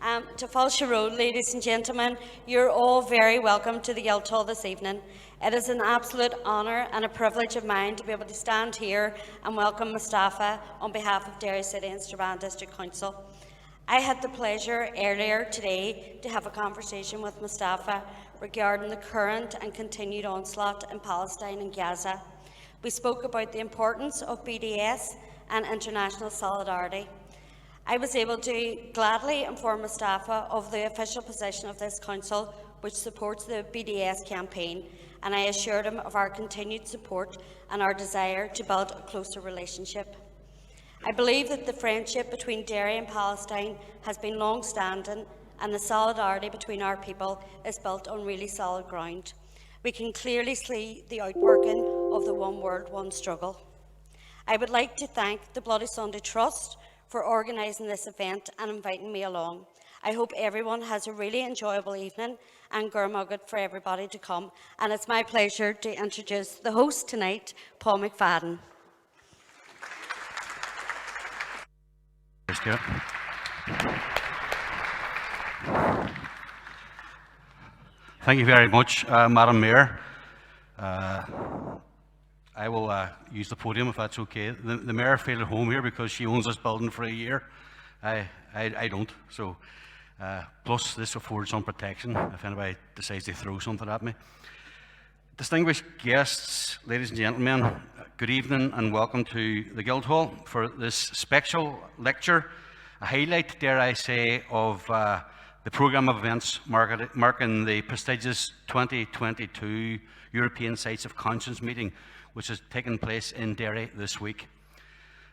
To Falsha Road, ladies and gentlemen, you're all very welcome to the Guildhall this evening. It is an absolute honour and a privilege of mine to be able to stand here and welcome Mustafa on behalf of Derry City and Strabane District Council. I had the pleasure earlier today to have a conversation with Mustafa regarding the current and continued onslaught in Palestine and Gaza. We spoke about the importance of BDS and international solidarity. I was able to gladly inform Mustafa of the official position of this council, which supports the BDS campaign, and I assured him of our continued support and our desire to build a closer relationship. I believe that the friendship between Derry and Palestine has been long-standing, and the solidarity between our people is built on really solid ground. We can clearly see the outworking of the One World, One Struggle. I would like to thank the Bloody Sunday Trust for organising this event and inviting me along. I hope everyone has a really enjoyable evening, and gurmugget for everybody to come. And it's my pleasure to introduce the host tonight, Paul McFadden. Thank you very much, Madam Mayor. I will use the podium if that's okay. The Mayor feels at home here because she owns this building for a year. I don't, so plus this affords some protection if anybody decides to throw something at me. Distinguished guests, ladies and gentlemen, good evening and welcome to the Guildhall for this special lecture, a highlight, dare I say, of the programme of events marking the prestigious 2022 European Sites of Conscience meeting, which has taken place in Derry this week.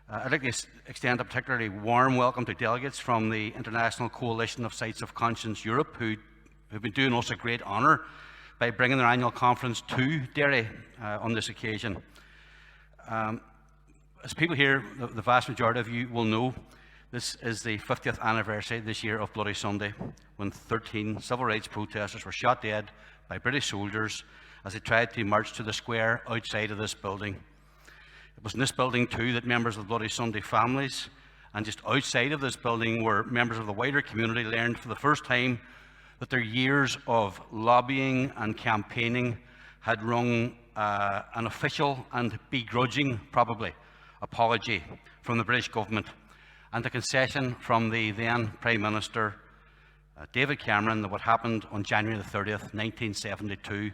I'd like to extend a particularly warm welcome to delegates from the International Coalition of Sites of Conscience Europe, who've been doing us a great honour by bringing their annual conference to Derry on this occasion. As people here, the vast majority of you will know, this is the 50th anniversary this year of Bloody Sunday, when 13 civil rights protesters were shot dead by British soldiers as they tried to march to the square outside of this building. It was in this building too that members of the Bloody Sunday families, and just outside of this building where members of the wider community learned for the first time that their years of lobbying and campaigning had wrung an official and begrudging, probably, apology from the British government, and a concession from the then Prime Minister David Cameron that what happened on January the 30th, 1972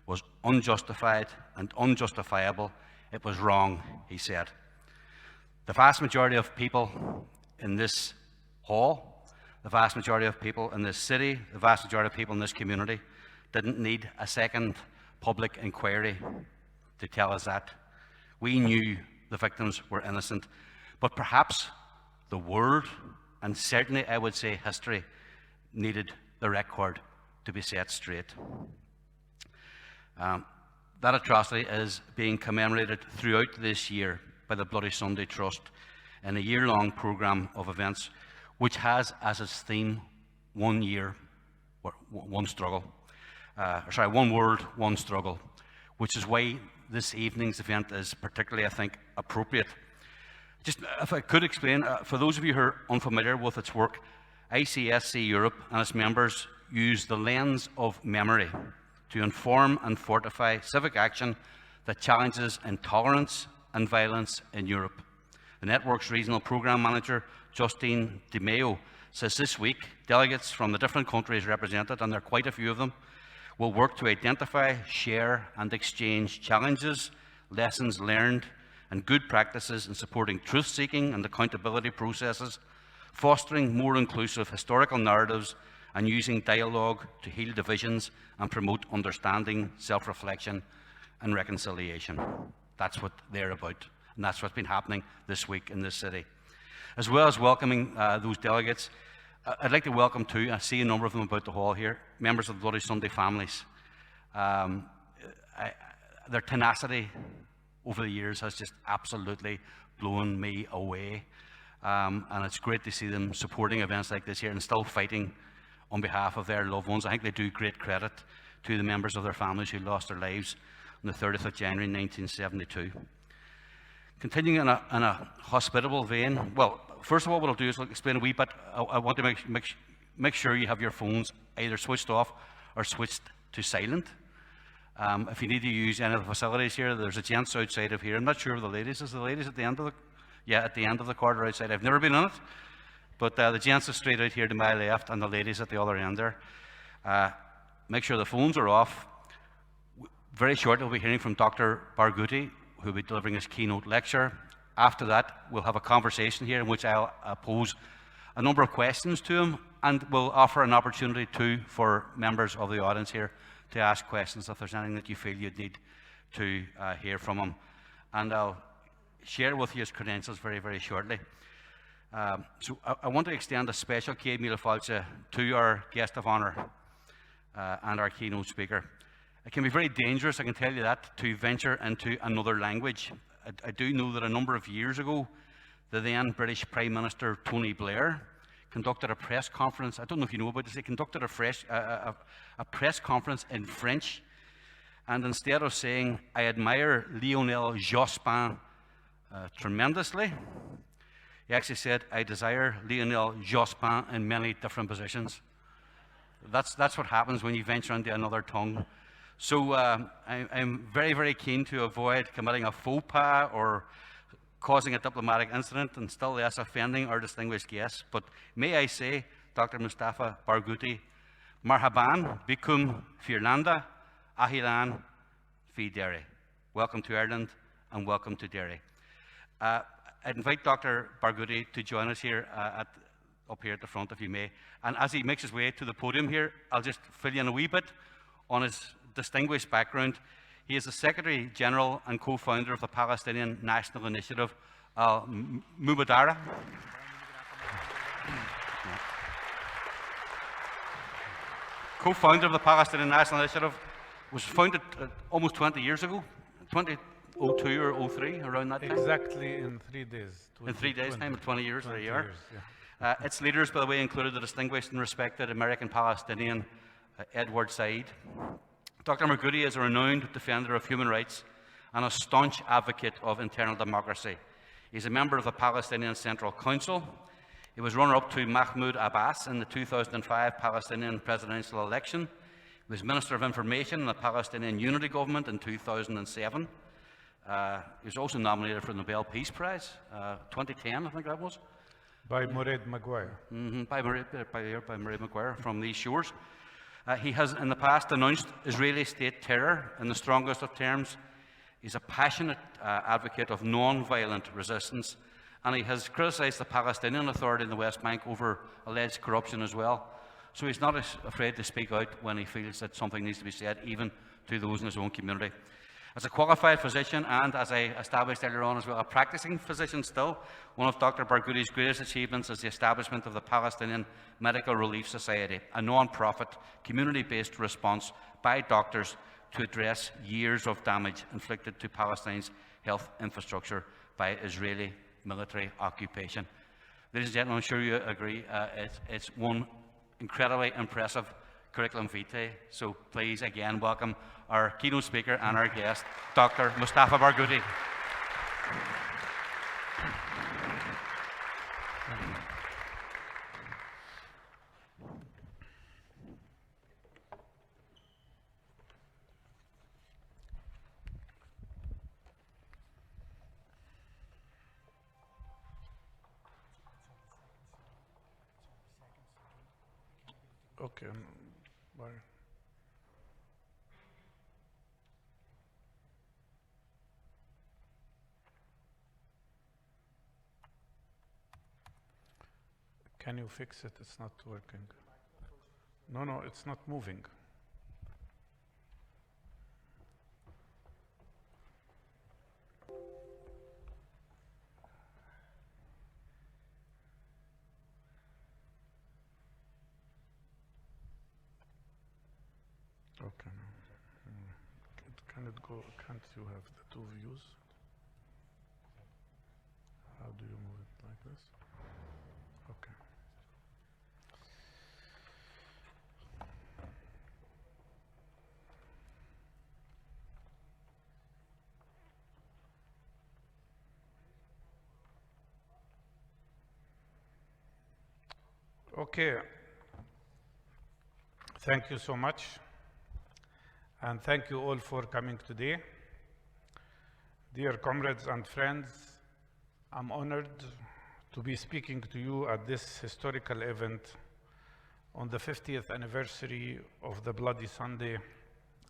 was unjustified and unjustifiable. It was wrong, he said. The vast majority of people in this hall, the vast majority of people in this city, the vast majority of people in this community didn't need a second public inquiry to tell us that. We knew the victims were innocent, but perhaps the world, and certainly I would say history, needed the record to be set straight. That atrocity is being commemorated throughout this year by the Bloody Sunday Trust in a year-long programme of events which has as its theme one year, one struggle. One world, one struggle, which is why this evening's event is particularly, I think, appropriate. Just if I could explain, for those of you who are unfamiliar with its work, ICSC Europe and its members use the lens of memory to inform and fortify civic action that challenges intolerance and violence in Europe. The network's regional programme manager, Justine Di Maio, says this week delegates from the different countries represented, and there are quite a few of them, will work to identify, share and exchange challenges, lessons learned and good practices in supporting truth-seeking and accountability processes, fostering more inclusive historical narratives and using dialogue to heal divisions and promote understanding, self-reflection and reconciliation. That's what they're about, and that's what's been happening this week in this city. As well as welcoming those delegates, I'd like to welcome too, I see a number of them about the hall here, members of the Bloody Sunday families. Their tenacity over the years has just absolutely blown me away. And it's great to see them supporting events like this here and still fighting on behalf of their loved ones. I think they do great credit to the members of their families who lost their lives on the 30th of January 1972. Continuing in a hospitable vein, well, first of all, what I'll do is explain a wee bit. I want to make sure you have your phones either switched off or switched to silent. If you need to use any of the facilities here, there's a gents outside of here. I'm not sure of the ladies. Is the ladies at the end of the, yeah, at the end of the corridor outside. I've never been in it, but the gents are straight out here to my left and the ladies at the other end there. Make sure the phones are off. Very shortly, we'll be hearing from Dr. Barghouti, who will be delivering his keynote lecture. After that, we'll have a conversation here in which I'll pose a number of questions to him, and we'll offer an opportunity too for members of the audience here to ask questions if there's anything that you feel you'd need to hear from him. And I'll share with you his credentials very, very shortly. So I want to extend a special Céad Míle Fáilte to our guest of honour and our keynote speaker. It can be very dangerous, I can tell you that, to venture into another language. I do know that a number of years ago, the then British Prime Minister Tony Blair conducted a press conference. I don't know if you know about this. He conducted a press conference in French, and instead of saying, "I admire Lionel Jospin tremendously," he actually said, "I desire Lionel Jospin in many different positions." That's what happens when you venture into another tongue. So I'm very, very keen to avoid committing a faux pas or causing a diplomatic incident, and still less offending our distinguished guests. But may I say, Dr. Mustafa Barghouti, marhaban bikum fi Irlanda, ahilan fi Derry. Welcome to Ireland and welcome to Derry. I'd invite Dr. Barghouti to join us here up here at the front, if you may. And as he makes his way to the podium here, I'll just fill you in a wee bit on his distinguished background. He is the Secretary General and co-founder of the Palestinian National Initiative, Mubadara. Co-founder of the Palestinian National Initiative, was founded almost 20 years ago, 2002 or 03, around that time. Exactly in 3 days. In 3 days' time, 20 years, there you are. Years, yeah. Its leaders, by the way, included the distinguished and respected American Palestinian Edward Said. Dr. Barghouti is a renowned defender of human rights and a staunch advocate of internal democracy. He's a member of the Palestinian Central Council. He was runner-up to Mahmoud Abbas in the 2005 Palestinian presidential election. He was Minister of Information in the Palestinian Unity Government in 2007. He was also nominated for the Nobel Peace Prize, 2010, I think that was. By Mairead Maguire. By Mairead Maguire from these shores. He has in the past denounced Israeli state terror in the strongest of terms. He's a passionate advocate of non-violent resistance, and he has criticised the Palestinian Authority in the West Bank over alleged corruption as well. So he's not afraid to speak out when he feels that something needs to be said, even to those in his own community. As a qualified physician, and as I established earlier on as well, a practicing physician still, one of Dr. Barghouti's greatest achievements is the establishment of the Palestinian Medical Relief Society, a non-profit, community-based response by doctors to address years of damage inflicted to Palestine's health infrastructure by Israeli military occupation. Ladies and gentlemen, I'm sure you agree, it's one incredibly impressive curriculum vitae. So please, again, welcome our keynote speaker and our guest, Dr. Mustafa Barghouti. Okay. Bye. Can you fix it? It's not working. No, it's not moving. Okay. Can it go? Can't you have the two views? How do you move it like this? Okay. Okay. Thank you so much. And thank you all for coming today. Dear comrades and friends, I'm honored to be speaking to you at this historical event on the 50th anniversary of the Bloody Sunday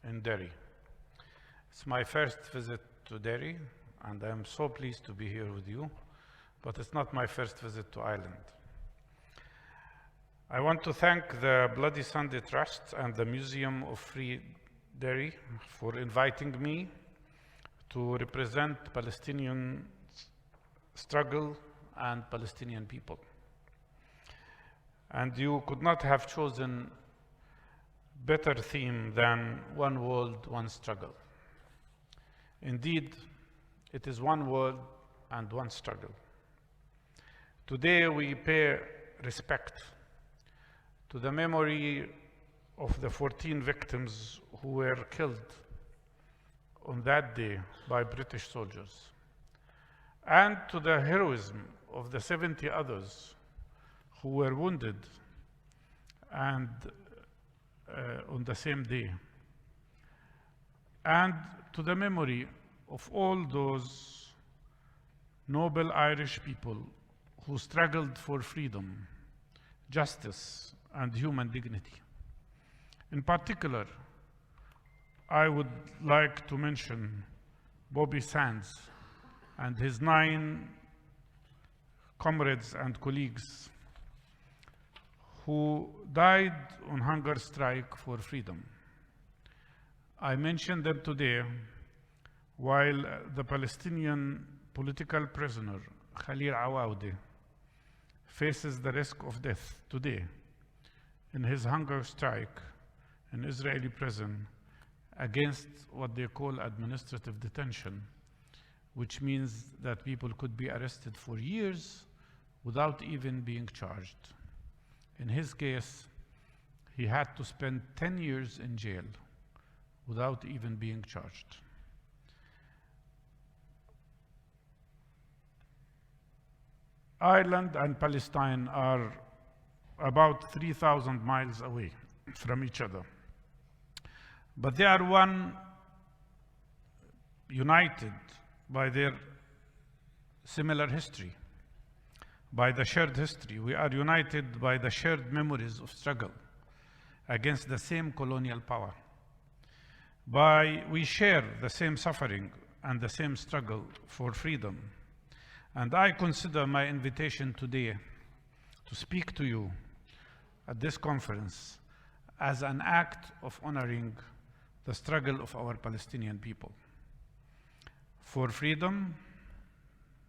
in Derry. It's my first visit to Derry, and I'm so pleased to be here with you, but it's not my first visit to Ireland. I want to thank the Bloody Sunday Trust and the Museum of Free Derry for inviting me to represent Palestinian struggle and Palestinian people. And you could not have chosen better theme than one world, one struggle. Indeed, it is one world and one struggle. Today we pay respect to the memory of the 14 victims who were killed on that day by British soldiers, and to the heroism of the 70 others who were wounded and on the same day, and to the memory of all those noble Irish people who struggled for freedom, justice, and human dignity. In particular, I would like to mention Bobby Sands and his 9 comrades and colleagues who died on hunger strike for freedom. I mention them today while the Palestinian political prisoner Khalil Awawdi faces the risk of death today in his hunger strike in Israeli prison against what they call administrative detention, which means that people could be arrested for years without even being charged. In his case, he had to spend 10 years in jail without even being charged. Ireland and Palestine are about 3,000 miles away from each other, but they are one, united by their similar history, by the shared history. We are united by the shared memories of struggle against the same colonial power. We share the same suffering and the same struggle for freedom. And I consider my invitation today to speak to you at this conference as an act of honoring the struggle of our Palestinian people for freedom,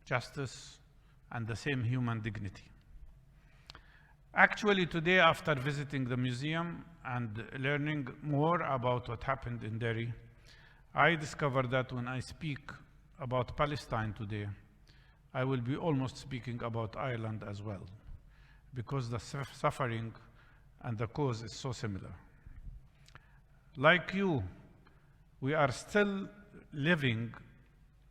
justice, and the same human dignity. Actually, today, after visiting the museum and learning more about what happened in Derry, I discovered that when I speak about Palestine today, I will be almost speaking about Ireland as well, because the suffering and the cause is so similar. Like you, we are still living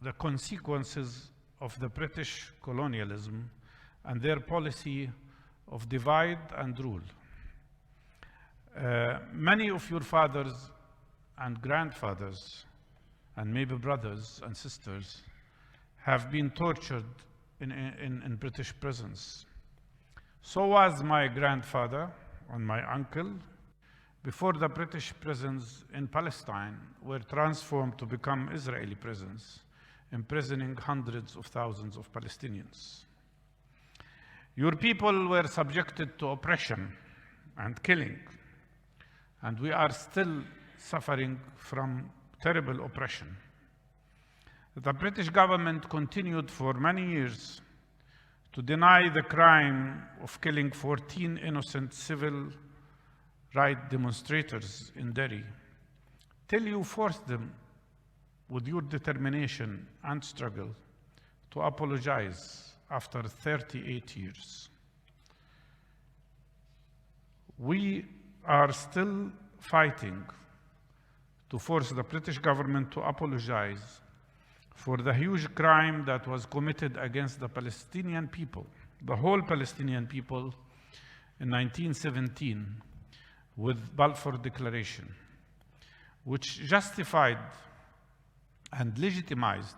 the consequences of the British colonialism and their policy of divide and rule. Many of your fathers and grandfathers, and maybe brothers and sisters, have been tortured in British prisons. So was my grandfather and my uncle before the British prisons in Palestine were transformed to become Israeli prisons, imprisoning hundreds of thousands of Palestinians. Your people were subjected to oppression and killing, and we are still suffering from terrible oppression. The British government continued for many years to deny the crime of killing 14 innocent civil rights demonstrators in Derry, till you forced them, with your determination and struggle, to apologize after 38 years. We are still fighting to force the British government to apologize for the huge crime that was committed against the Palestinian people, the whole Palestinian people, in 1917, with Balfour Declaration, which justified and legitimized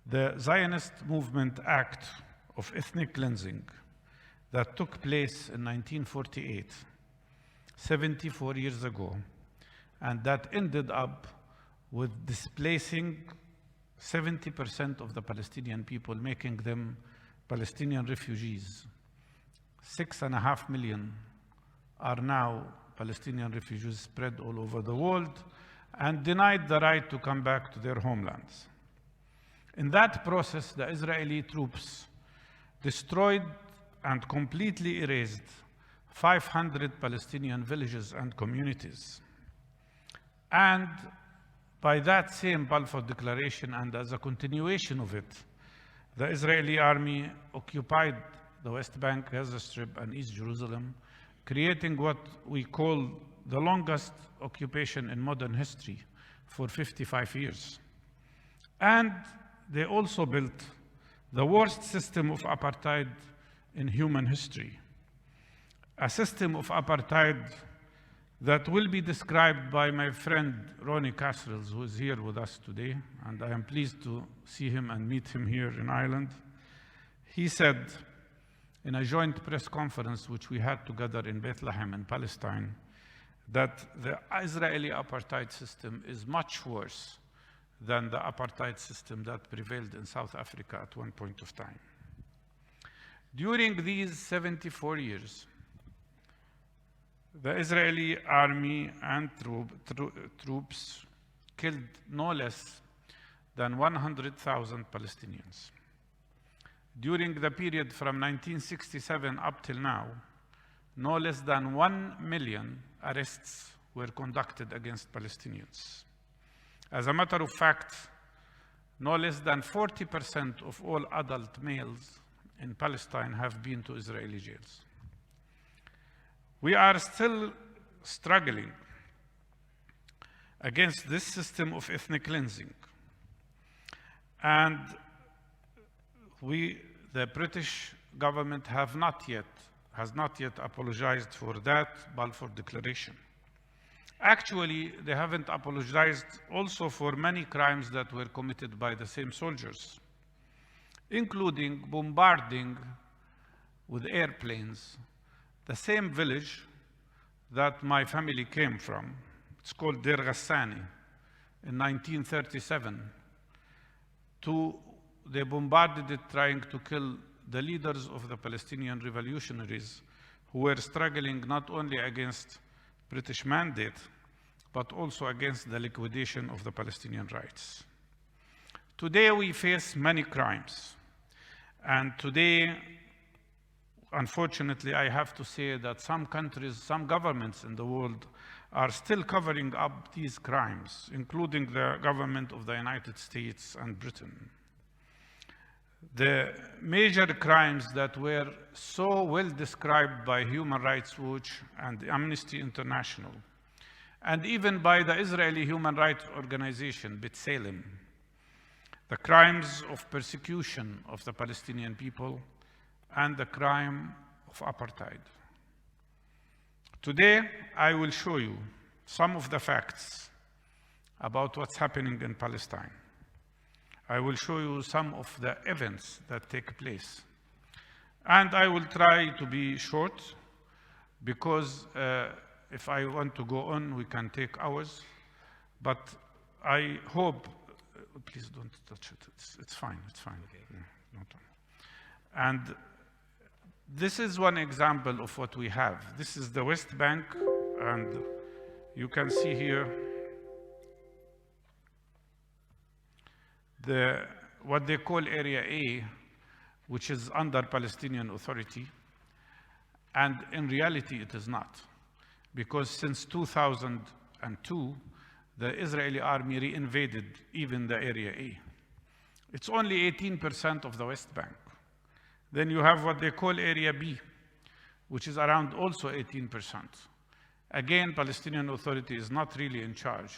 the Zionist Movement Act of ethnic cleansing that took place in 1948, 74 years ago, and that ended up with displacing 70% of the Palestinian people, making them Palestinian refugees. 6.5 million are now Palestinian refugees spread all over the world and denied the right to come back to their homelands. In that process, the Israeli troops destroyed and completely erased 500 Palestinian villages and communities. And by that same Balfour Declaration, and as a continuation of it, the Israeli army occupied the West Bank, Gaza Strip, and East Jerusalem, creating what we call the longest occupation in modern history for 55 years. And they also built the worst system of apartheid in human history, a system of apartheid that will be described by my friend Ronnie Casserels, who is here with us today, and I am pleased to see him and meet him here in Ireland. He said in a joint press conference which we had together in Bethlehem in Palestine, that the Israeli apartheid system is much worse than the apartheid system that prevailed in South Africa at one point of time. During these 74 years, the Israeli army and troops killed no less than 100,000 Palestinians. During the period from 1967 up till now, no less than 1 million arrests were conducted against Palestinians. As a matter of fact, no less than 40% of all adult males in Palestine have been to Israeli jails. We are still struggling against this system of ethnic cleansing. And the British government has not yet apologized for that Balfour Declaration. Actually, they haven't apologized also for many crimes that were committed by the same soldiers, including bombarding with airplanes the same village that my family came from. It's called Deir Ghassani in 1937. They bombarded it trying to kill the leaders of the Palestinian revolutionaries who were struggling not only against British mandate, but also against the liquidation of the Palestinian rights. Today we face many crimes. And today, unfortunately, I have to say that some countries, some governments in the world are still covering up these crimes, including the government of the United States and Britain. The major crimes that were so well described by Human Rights Watch and Amnesty International, and even by the Israeli human rights organization, B'Tselem, the crimes of persecution of the Palestinian people and the crime of apartheid. Today, I will show you some of the facts about what's happening in Palestine. I will show you some of the events that take place. And I will try to be short because if I want to go on, we can take hours. But I hope, please don't touch it. It's fine, it's fine. Okay. Yeah, and this is one example of what we have. This is the West Bank, and you can see here what they call Area A, which is under Palestinian Authority. And in reality, it is not. Because since 2002, the Israeli army reinvaded even the Area A. It's only 18% of the West Bank. Then you have what they call Area B, which is around also 18%. Again, Palestinian Authority is not really in charge.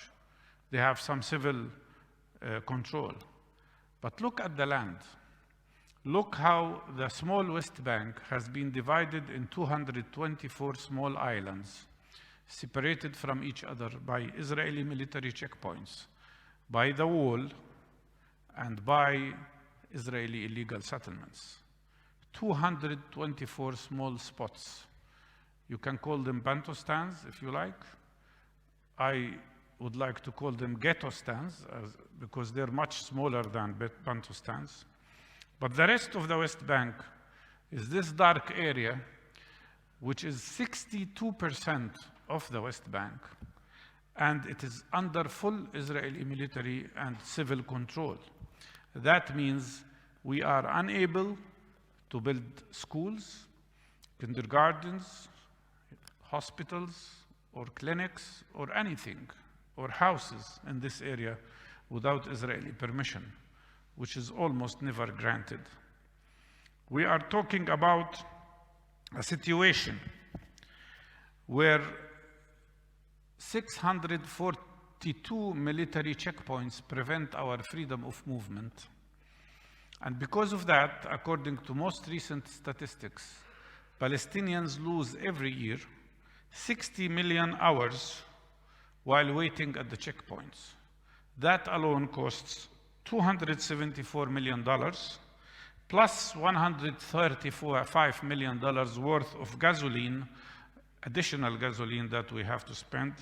They have some civil control. But look at the land. Look how the small West Bank has been divided in 224 small islands separated from each other by Israeli military checkpoints, by the wall, and by Israeli illegal settlements. 224 small spots. You can call them bantustans if you like. I would like to call them ghetto stands because they're much smaller than bantustans. But the rest of the West Bank is this dark area, which is 62% of the West Bank, and it is under full Israeli military and civil control. That means we are unable to build schools, kindergartens, hospitals, or clinics, or anything, or houses in this area without Israeli permission, which is almost never granted. We are talking about a situation where 642 military checkpoints prevent our freedom of movement. And because of that, according to most recent statistics, Palestinians lose every year 60 million hours while waiting at the checkpoints. That alone costs $274 million, plus $135 million worth of gasoline, additional gasoline that we have to spend.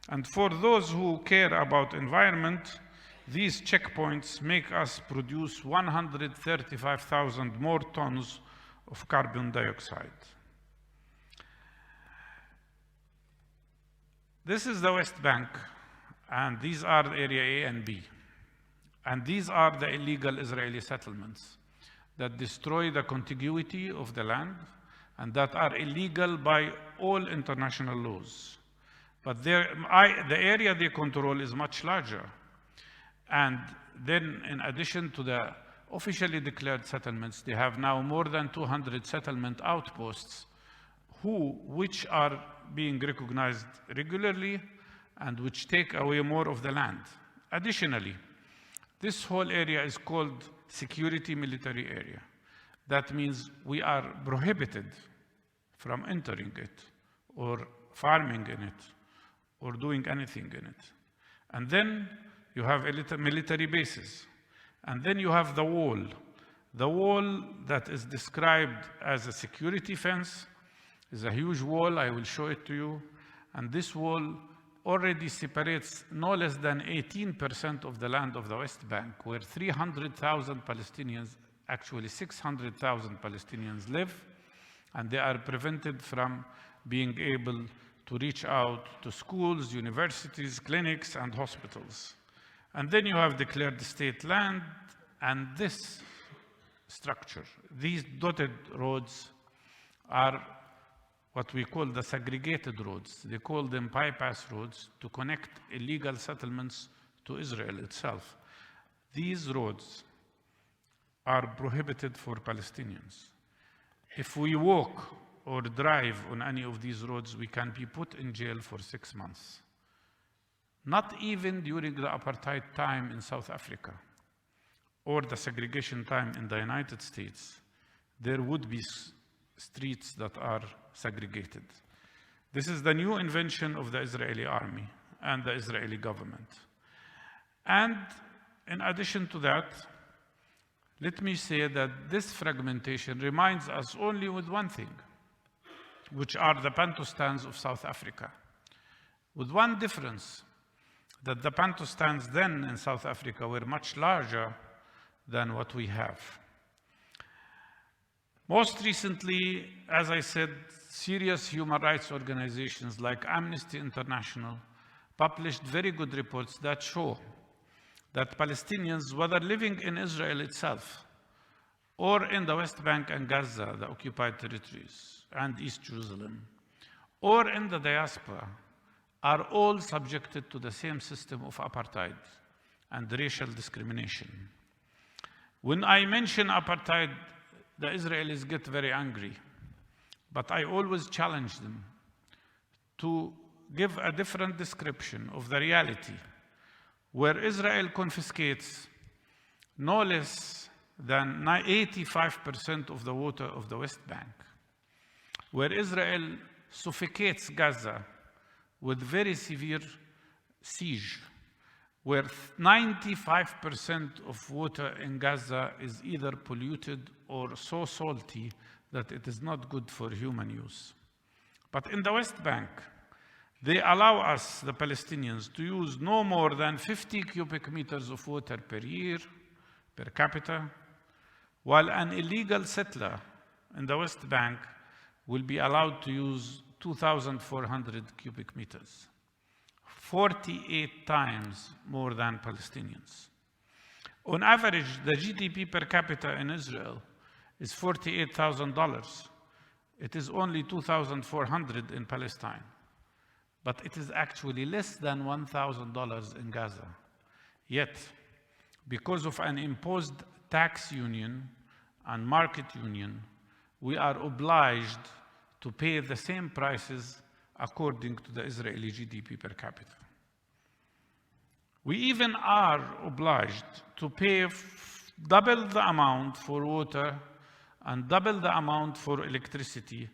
And for those who care about environment, these checkpoints make us produce 135,000 more tons of carbon dioxide. This is the West Bank, and these are the Area A and B. And these are the illegal Israeli settlements that destroy the contiguity of the land and that are illegal by all international laws. But the area they control is much larger. And then, in addition to the officially declared settlements, they have now more than 200 settlement outposts which are being recognized regularly and which take away more of the land. Additionally, this whole area is called security military area. That means we are prohibited from entering it or farming in it or doing anything in it. And then you have military bases. And then you have the wall. The wall that is described as a security fence is a huge wall. I will show it to you. And this wall already separates no less than 18% of the land of the West Bank, where 300,000 Palestinians, actually 600,000 Palestinians live, and they are prevented from being able to reach out to schools, universities, clinics, and hospitals. And then you have declared state land, and this structure, these dotted roads are what we call the segregated roads. They call them bypass roads to connect illegal settlements to Israel itself. These roads are prohibited for Palestinians. If we walk or drive on any of these roads, we can be put in jail for 6 months. Not even during the apartheid time in South Africa or the segregation time in the United States, there would be streets that are segregated. This is the new invention of the Israeli army and the Israeli government. And in addition to that, let me say that this fragmentation reminds us only with one thing, which are the Bantustans of South Africa, with one difference, that the Bantustans then in South Africa were much larger than what we have. Most recently, as I said, serious human rights organizations like Amnesty International published very good reports that show that Palestinians, whether living in Israel itself or in the West Bank and Gaza, the occupied territories, and East Jerusalem, or in the diaspora, are all subjected to the same system of apartheid and racial discrimination. When I mention apartheid, the Israelis get very angry, but I always challenge them to give a different description of the reality, where Israel confiscates no less than 85% of the water of the West Bank, where Israel suffocates Gaza with very severe siege, where 95% of water in Gaza is either polluted or so salty that it is not good for human use. But in the West Bank, they allow us, the Palestinians, to use no more than 50 cubic meters of water per year, per capita, while an illegal settler in the West Bank will be allowed to use 2,400 cubic meters, 48 times more than Palestinians. On average, the GDP per capita in Israel is $48,000. It is only 2,400 in Palestine, but it is actually less than $1,000 in Gaza. Yet, because of an imposed tax union and market union, we are obliged to pay the same prices according to the Israeli GDP per capita. We even are obliged to pay double the amount for water and double the amount for electricity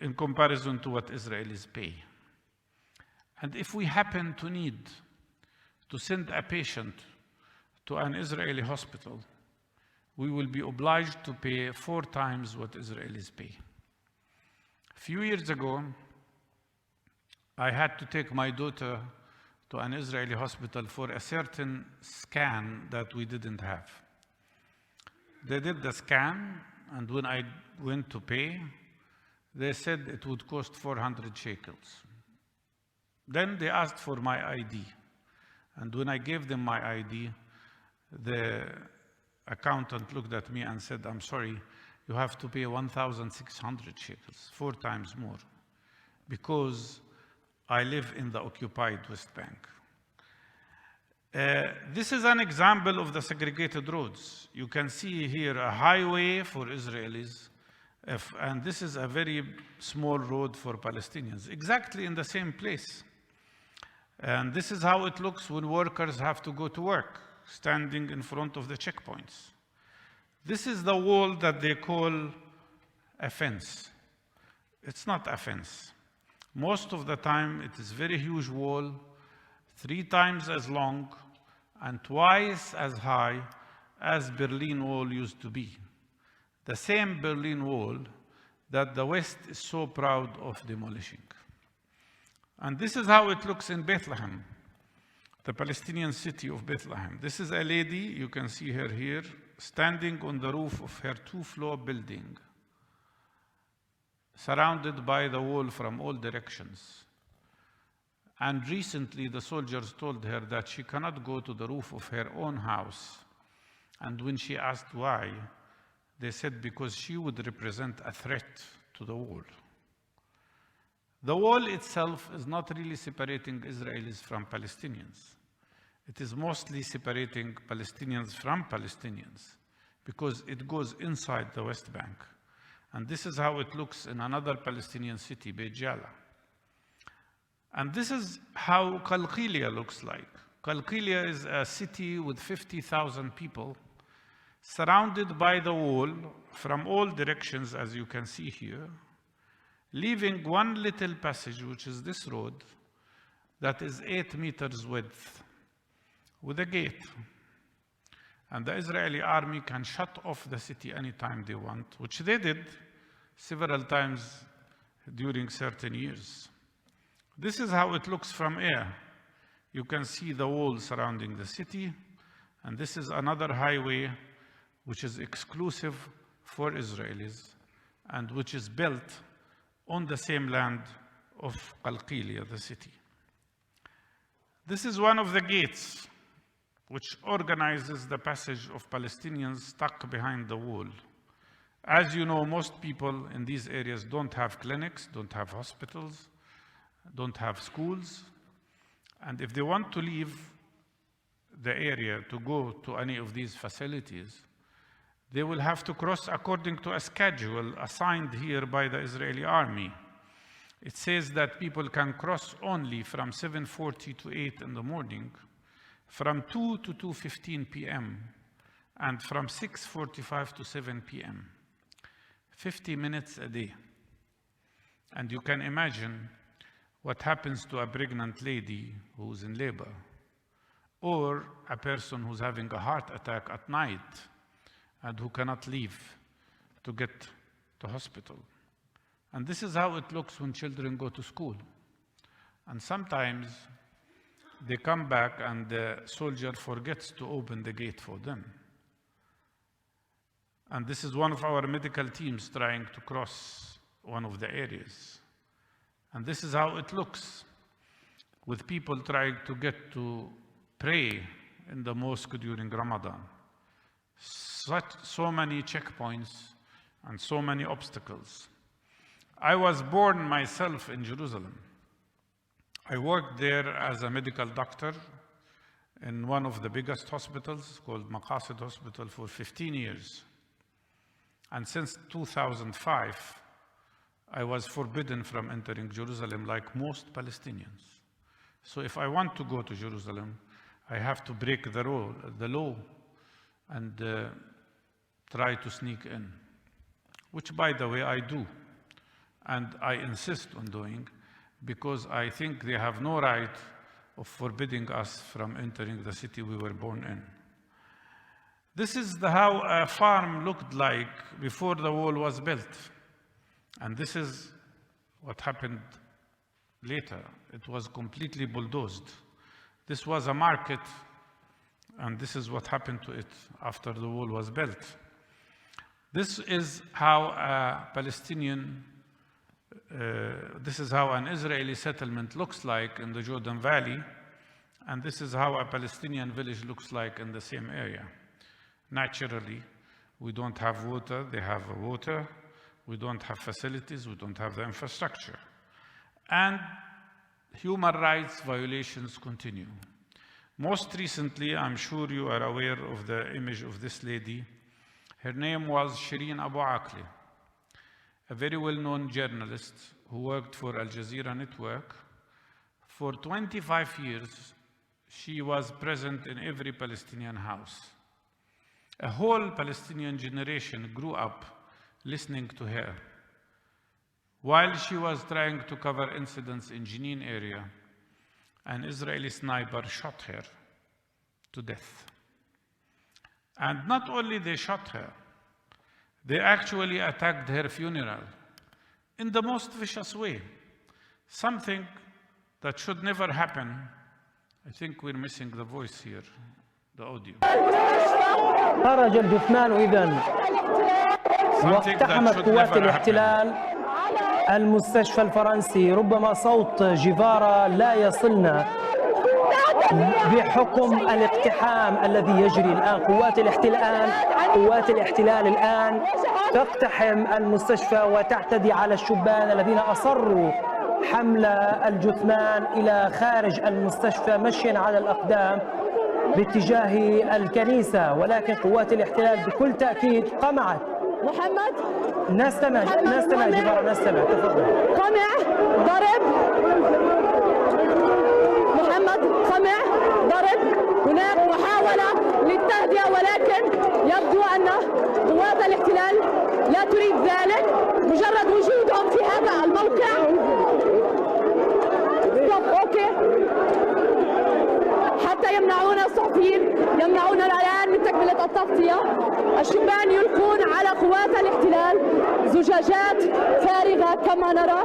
in comparison to what Israelis pay. And if we happen to need to send a patient to an Israeli hospital, we will be obliged to pay 4 times what Israelis pay. A few years ago, I had to take my daughter to an Israeli hospital for a certain scan that we didn't have. They did the scan, and when I went to pay, they said it would cost 400 shekels. Then they asked for my ID. And when I gave them my ID, the accountant looked at me and said, "I'm sorry, you have to pay 1,600 shekels, 4 times more, because I live in the occupied West Bank." This is an example of the segregated roads. You can see here a highway for Israelis, and this is a very small road for Palestinians, exactly in the same place. And this is how it looks when workers have to go to work, standing in front of the checkpoints. This is the wall that they call a fence. It's not a fence. Most of the time, it is a very huge wall, 3 times as long and twice as high as Berlin Wall used to be. The same Berlin Wall that the West is so proud of demolishing. And this is how it looks in Bethlehem, the Palestinian city of Bethlehem. This is a lady, you can see her here, standing on the roof of her 2-floor building, surrounded by the wall from all directions. And recently, the soldiers told her that she cannot go to the roof of her own house. And when she asked why, they said because she would represent a threat to the wall. The wall itself is not really separating Israelis from Palestinians. It is mostly separating Palestinians from Palestinians because it goes inside the West Bank. And this is how it looks in another Palestinian city, Beit Jala. And this is how Qalqilia looks like. Qalqilia is a city with 50,000 people surrounded by the wall from all directions, as you can see here, leaving one little passage, which is this road, that is 8 meters width, with a gate. And the Israeli army can shut off the city anytime they want, which they did several times during certain years. This is how it looks from air. You can see the wall surrounding the city, and this is another highway which is exclusive for Israelis and which is built on the same land of Qalqilia, the city. This is one of the gates which organizes the passage of Palestinians stuck behind the wall. As you know, most people in these areas don't have clinics, don't have hospitals, don't have schools. And if they want to leave the area to go to any of these facilities, they will have to cross according to a schedule assigned here by the Israeli army. It says that people can cross only from 7:40 to 8 in the morning, from 2 to 2:15 p.m., and from 6:45 to 7 p.m. 50 minutes a day. And you can imagine what happens to a pregnant lady who's in labor, or a person who's having a heart attack at night and who cannot leave to get to hospital. And this is how it looks when children go to school. And sometimes they come back and the soldier forgets to open the gate for them. And this is one of our medical teams trying to cross one of the areas. And this is how it looks with people trying to get to pray in the mosque during Ramadan. So many checkpoints and so many obstacles. I was born myself in Jerusalem. I worked there as a medical doctor in one of the biggest hospitals called Maqasid Hospital for 15 years. And since 2005, I was forbidden from entering Jerusalem like most Palestinians. So if I want to go to Jerusalem, I have to break the law and try to sneak in, which, by the way, I do. And I insist on doing, because I think they have no right of forbidding us from entering the city we were born in. This is how a farm looked like before the wall was built. And this is what happened later. It was completely bulldozed. This was a market, and this is what happened to it after the wall was built. This is how this is how an Israeli settlement looks like in the Jordan Valley, and this is how a Palestinian village looks like in the same area. Naturally, we don't have water, they have water. We don't have facilities, we don't have the infrastructure. And human rights violations continue. Most recently, I'm sure you are aware of the image of this lady. Her name was Shireen Abu Akleh, a very well-known journalist who worked for Al Jazeera Network. For 25 years, she was present in every Palestinian house. A whole Palestinian generation grew up listening to her. While she was trying to cover incidents in Jenin area, an Israeli sniper shot her to death. And not only they shot her, they actually attacked her funeral in the most vicious way. Something that should never happen. I think we're missing the voice here, the audio. خرج الجثمان إذن واقتحمت قوات الاحتلال المستشفى الفرنسي. ربما صوت جيفارا لا يصلنا بحكم الاقتحام الذي يجري الآن. قوات الاحتلال الآن تقتحم المستشفى وتعتدي على الشبان الذين أصروا حمل الجثمان إلى خارج المستشفى مشيا على الأقدام باتجاه الكنيسة، ولكن قوات الاحتلال بكل تأكيد قمعت. محمد نستمع جبارة، نستمع، تفضل. قمع، ضرب محمد، قمع، ضرب. هناك محاولة للتهدئة، ولكن يبدو أن قوات الاحتلال لا تريد ذلك. مجرد وجودهم في هذا الموقع. أوكي. حتى يمنعون الصحفيين، يمنعوننا الآن من تكملة التغطية. الشبان يلقون على قوات الاحتلال زجاجات فارغة كما نرى،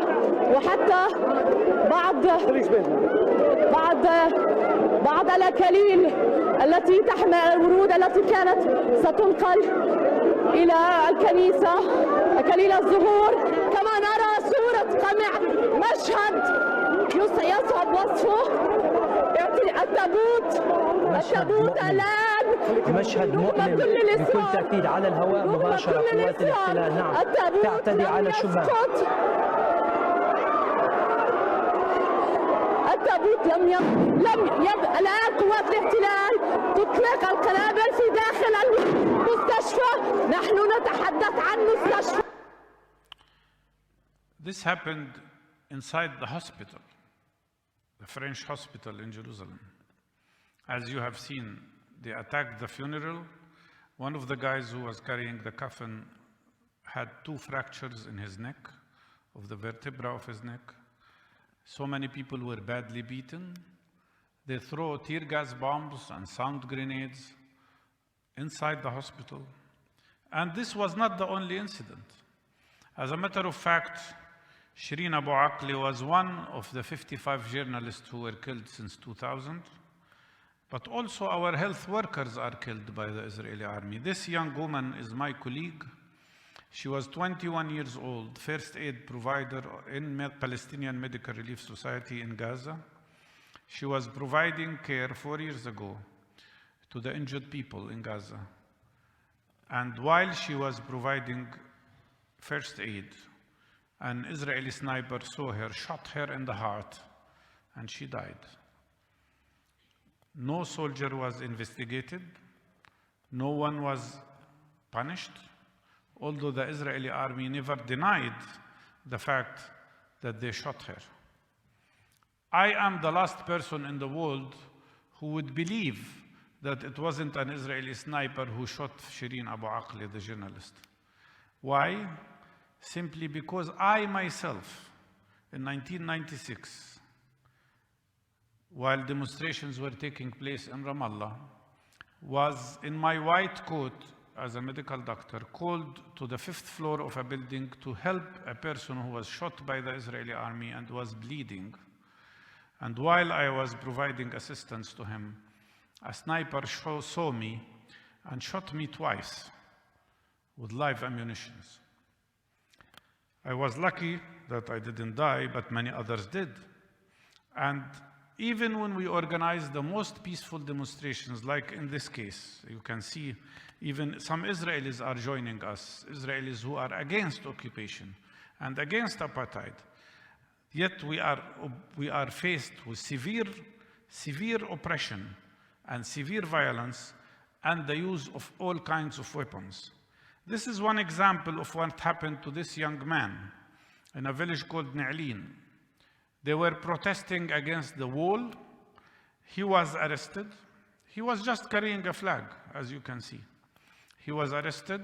وحتى بعض الأكاليل التي تحمل الورود التي كانت ستنقل إلى الكنيسة، أكاليل الزهور. كما نرى صورة قمع، مشهد يصعب وصفه. التابوت الآن مشهد مؤلم بكل تأكيد على الهواء مباشرة. قوات الاحتلال نعم تعتدي على الشبان. التابوت الآن قوات الاحتلال تطلق القنابل في داخل المستشفى. نحن نتحدث عن مستشفى. This happened inside the hospital, the French hospital in Jerusalem. As you have seen, they attacked the funeral. One of the guys who was carrying the coffin had 2 fractures in his neck, of the vertebra of his neck. So many people were badly beaten. They throw tear gas bombs and sound grenades inside the hospital. And this was not the only incident. As a matter of fact, Shireen Abu Akleh was one of the 55 journalists who were killed since 2000. But also our health workers are killed by the Israeli army. This young woman is my colleague. She was 21 years old, first aid provider in Palestinian Medical Relief Society in Gaza. She was providing care 4 years ago to the injured people in Gaza. And while she was providing first aid, an Israeli sniper saw her, shot her in the heart, and she died. No soldier was investigated. No one was punished, although the Israeli army never denied the fact that they shot her. I am the last person in the world who would believe that it wasn't an Israeli sniper who shot Shireen Abu Akleh, the journalist. Why? Simply because I myself, in 1996, while demonstrations were taking place in Ramallah, was in my white coat as a medical doctor called to the 5th floor of a building to help a person who was shot by the Israeli army and was bleeding. And while I was providing assistance to him, a sniper saw me and shot me twice with live ammunition. I was lucky that I didn't die, but many others did. And even when we organize the most peaceful demonstrations, like in this case, you can see even some Israelis are joining us, Israelis who are against occupation and against apartheid. Yet we are faced with severe oppression and severe violence and the use of all kinds of weapons. This is one example of what happened to this young man in a village called Na'lin. They were protesting against the wall. He was arrested. He was just carrying a flag, as you can see. He was arrested.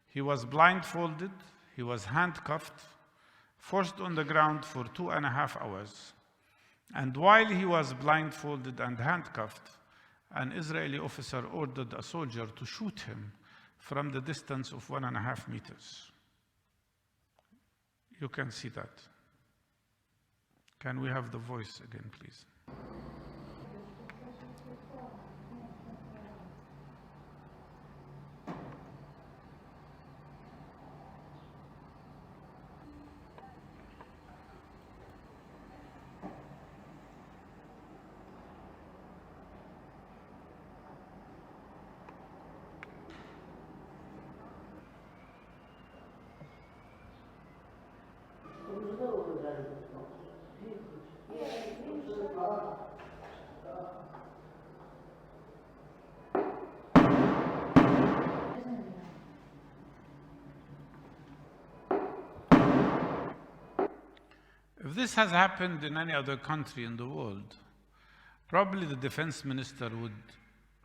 He was blindfolded. He was handcuffed, forced on the ground for 2.5 hours. And while he was blindfolded and handcuffed, an Israeli officer ordered a soldier to shoot him from the distance of 1.5 meters. You can see that. Can we have the voice again, please? If this has happened in any other country in the world, probably the defense minister would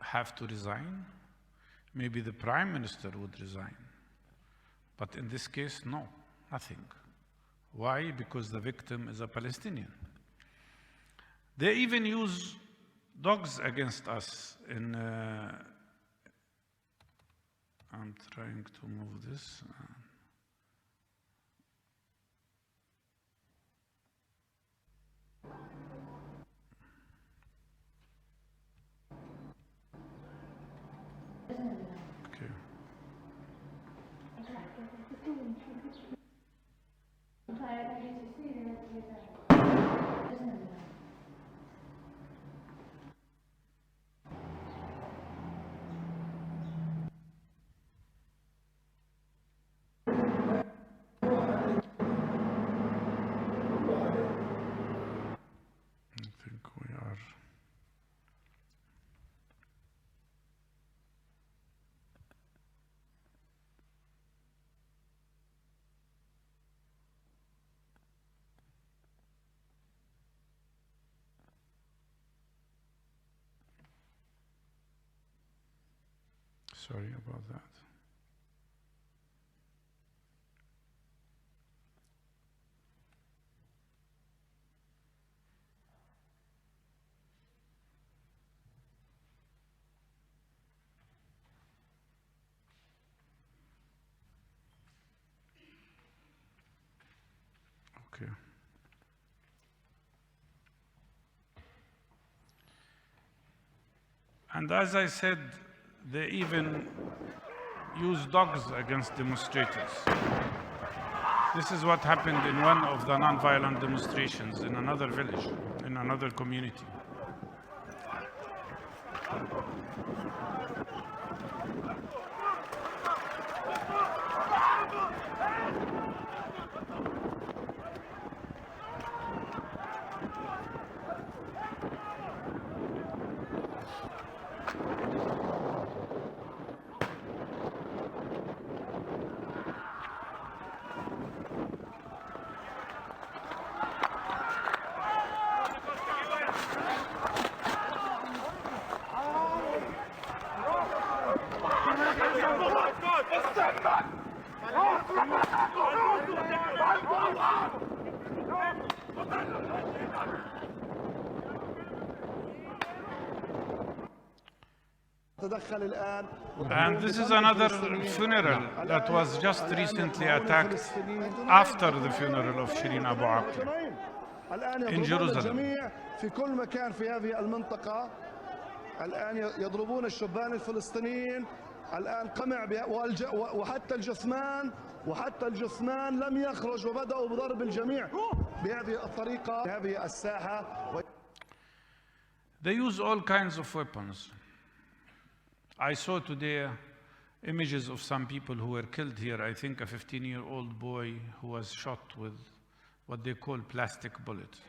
have to resign. Maybe the prime minister would resign. But in this case, no, nothing. Why? Because the victim is a Palestinian. They even use dogs against us in... I'm trying to move this. Okay. Sorry about that. Okay. And as I said, they even use dogs against demonstrators. This is what happened in one of the non-violent demonstrations in another village, in another community. And this is another funeral that was just recently attacked after the funeral of Shireen Abu Akleh in Jerusalem. في كل مكان في هذه المنطقة الآن يضربون الشبان الفلسطينيين الآن قمع وحتى الجثمان لم يخرج وبدأوا بضرب الجميع بهذه الطريقة بهذه الساحة. They use all kinds of weapons. I saw today images of some people who were killed here. I think a 15-year-old boy who was shot with what they call plastic bullets.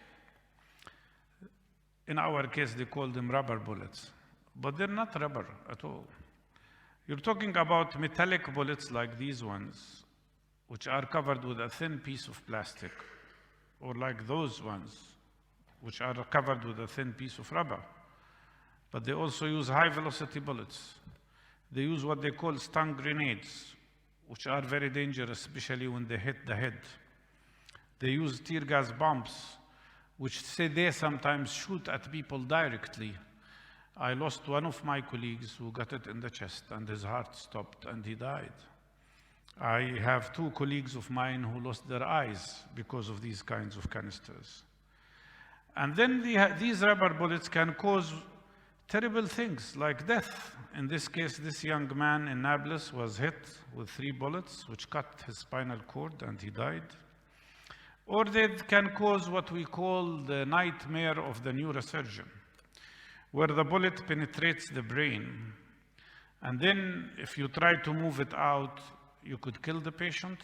In our case, they call them rubber bullets, but they're not rubber at all. You're talking about metallic bullets like these ones, which are covered with a thin piece of plastic, or like those ones, which are covered with a thin piece of rubber. But they also use high-velocity bullets. They use what they call stun grenades, which are very dangerous, especially when they hit the head. They use tear gas bombs, which they sometimes shoot at people directly. I lost one of my colleagues who got it in the chest, and his heart stopped, and he died. I have 2 colleagues of mine who lost their eyes because of these kinds of canisters. And then these rubber bullets can cause terrible things like death. In this case, this young man in Nablus was hit with 3 bullets, which cut his spinal cord, and he died. Or they can cause what we call the nightmare of the neurosurgeon, where the bullet penetrates the brain. And then if you try to move it out, you could kill the patient.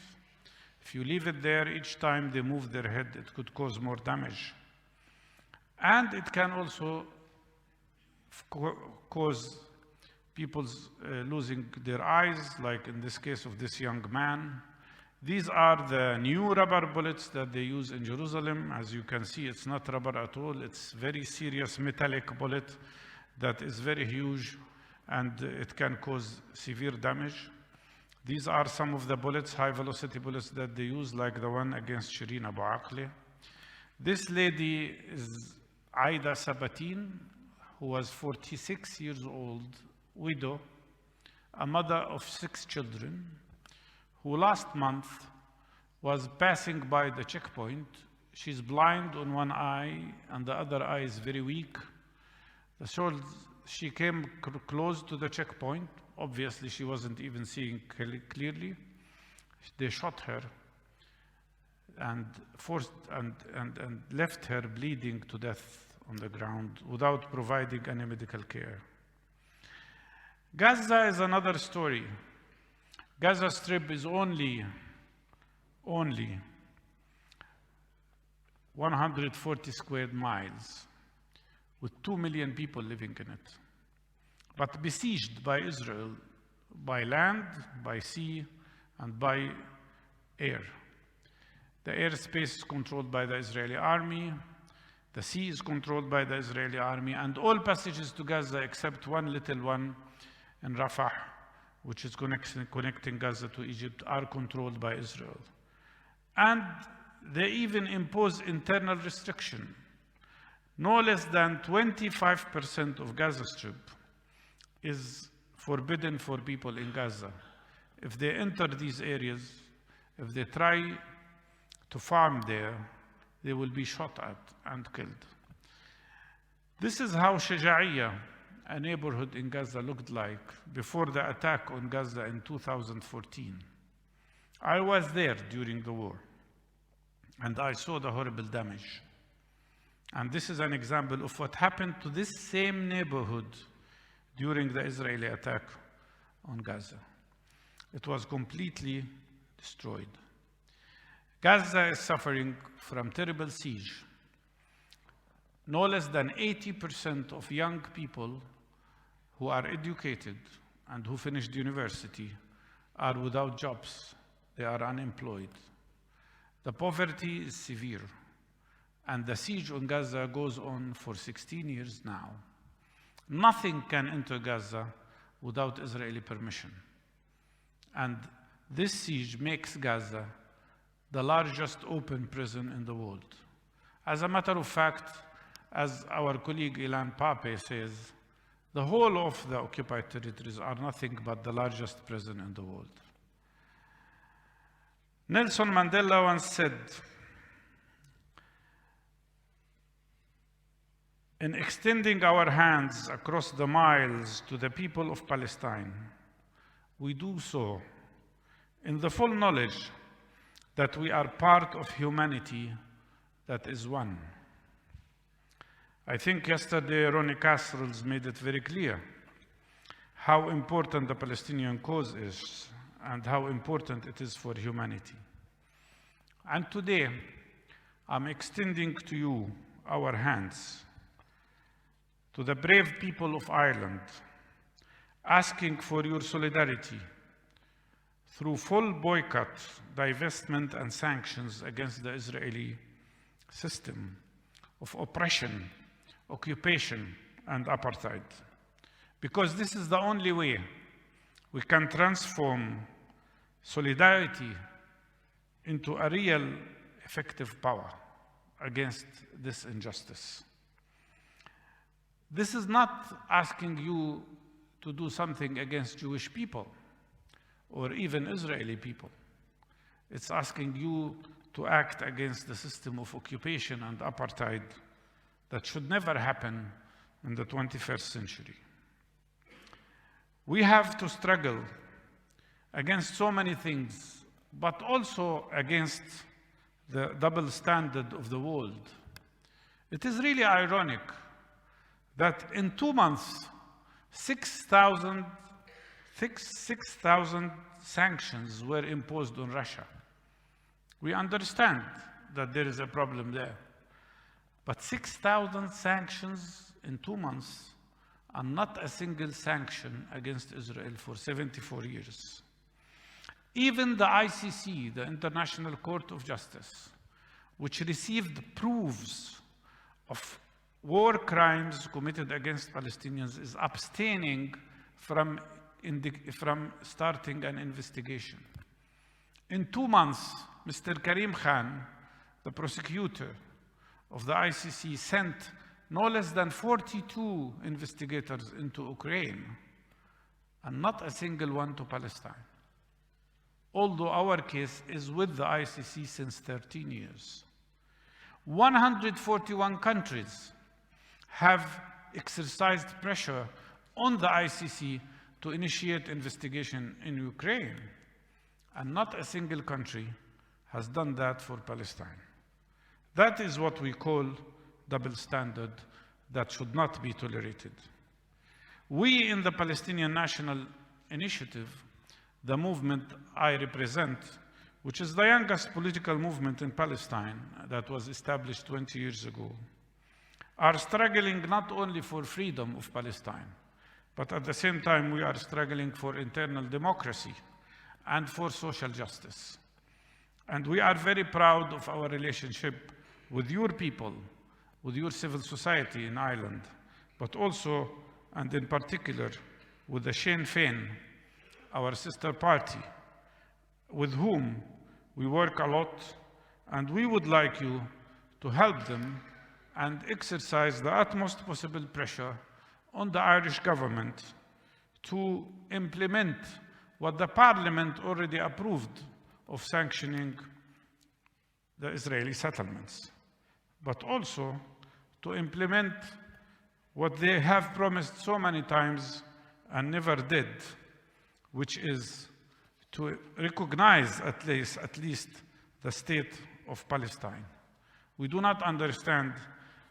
If you leave it there, each time they move their head, it could cause more damage. And it can also cause people losing their eyes, like in this case of this young man. These are the new rubber bullets that they use in Jerusalem. As you can see, it's not rubber at all. It's very serious metallic bullet that is very huge, and it can cause severe damage. These are some of the bullets, high-velocity bullets that they use, like the one against Shireen Abu Akleh. This lady is Aida Sabatin, who was 46 years old, widow, a mother of 6 children, who last month was passing by the checkpoint. She's blind on one eye, and the other eye is very weak. She came close to the checkpoint. Obviously, she wasn't even seeing clearly. They shot her and left her bleeding to death on the ground without providing any medical care. Gaza is another story. Gaza Strip is only 140 square miles with 2 million people living in it, but besieged by Israel by land, by sea, and by air. The airspace is controlled by the Israeli army. The sea is controlled by the Israeli army, and all passages to Gaza except one little one in Rafah, which is connecting Gaza to Egypt, are controlled by Israel. And they even impose internal restriction. No less than 25% of Gaza Strip is forbidden for people in Gaza. If they enter these areas, if they try to farm there, they will be shot at and killed. This is how Shaja'iyya, a neighborhood in Gaza, looked like before the attack on Gaza in 2014. I was there during the war, and I saw the horrible damage. And this is an example of what happened to this same neighborhood during the Israeli attack on Gaza. It was completely destroyed. Gaza is suffering from terrible siege. No less than 80% of young people who are educated and who finished university are without jobs. They are unemployed. The poverty is severe, and the siege on Gaza goes on for 16 years now. Nothing can enter Gaza without Israeli permission. And this siege makes Gaza the largest open prison in the world. As a matter of fact, as our colleague Ilan Pape says, the whole of the occupied territories are nothing but the largest prison in the world. Nelson Mandela once said, "In extending our hands across the miles to the people of Palestine, we do so in the full knowledge that we are part of humanity that is one." I think yesterday Ronnie Casserles made it very clear how important the Palestinian cause is and how important it is for humanity. And today, I'm extending to you our hands, to the brave people of Ireland, asking for your solidarity through full boycott, divestment, and sanctions against the Israeli system of oppression, occupation, and apartheid. Because this is the only way we can transform solidarity into a real effective power against this injustice. This is not asking you to do something against Jewish people or even Israeli people. It's asking you to act against the system of occupation and apartheid that should never happen in the 21st century. We have to struggle against so many things, but also against the double standard of the world. It is really ironic that in 2 months, 6,000 sanctions were imposed on Russia. We understand that there is a problem there, but 6,000 sanctions in 2 months and not a single sanction against Israel for 74 years. Even the ICC, the International Court of Justice, which received proofs of war crimes committed against Palestinians, is abstaining from starting an investigation. In 2 months, Mr. Karim Khan, the prosecutor of the ICC, sent no less than 42 investigators into Ukraine, and not a single one to Palestine. Although our case is with the ICC since 13 years. 141 countries have exercised pressure on the ICC to initiate investigation in Ukraine, and not a single country has done that for Palestine. That is what we call double standard that should not be tolerated. We in the Palestinian National Initiative, the movement I represent, which is the youngest political movement in Palestine that was established 20 years ago, are struggling not only for freedom of Palestine, but at the same time we are struggling for internal democracy and for social justice. And we are very proud of our relationship with your people, with your civil society in Ireland, but also, and in particular, with the Sinn Féin, our sister party, with whom we work a lot, and we would like you to help them and exercise the utmost possible pressure on the Irish government to implement what the Parliament already approved of sanctioning the Israeli settlements. but also to implement what they have promised so many times and never did, which is to recognize at least the state of Palestine. We do not understand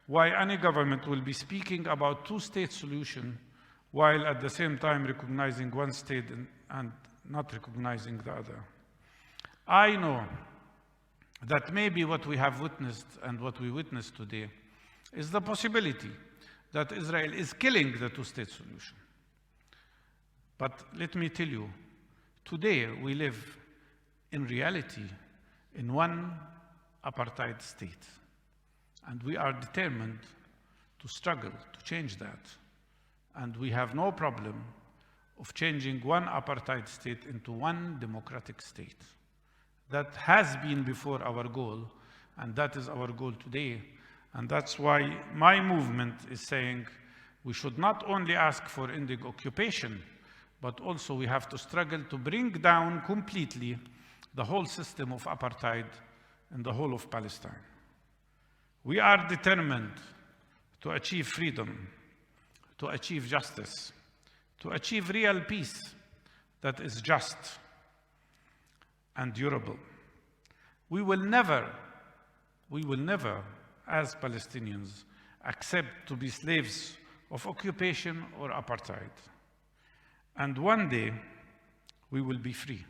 why any government will be speaking about two-state solution while at the same time recognizing one state and not recognizing the other. I know that maybe what we have witnessed and what we witnessed today is the possibility that Israel is killing the two-state solution. But let me tell you, today we live in reality in one apartheid state. And we are determined to struggle to change that. And we have no problem of changing one apartheid state into one democratic state. That has been before our goal, and that is our goal today. And that's why my movement is saying we should not only ask for ending occupation, but also we have to struggle to bring down completely the whole system of apartheid in the whole of Palestine. We are determined to achieve freedom, to achieve justice, to achieve real peace that is just and durable. We will never, as Palestinians, accept to be slaves of occupation or apartheid. And one day, we will be free.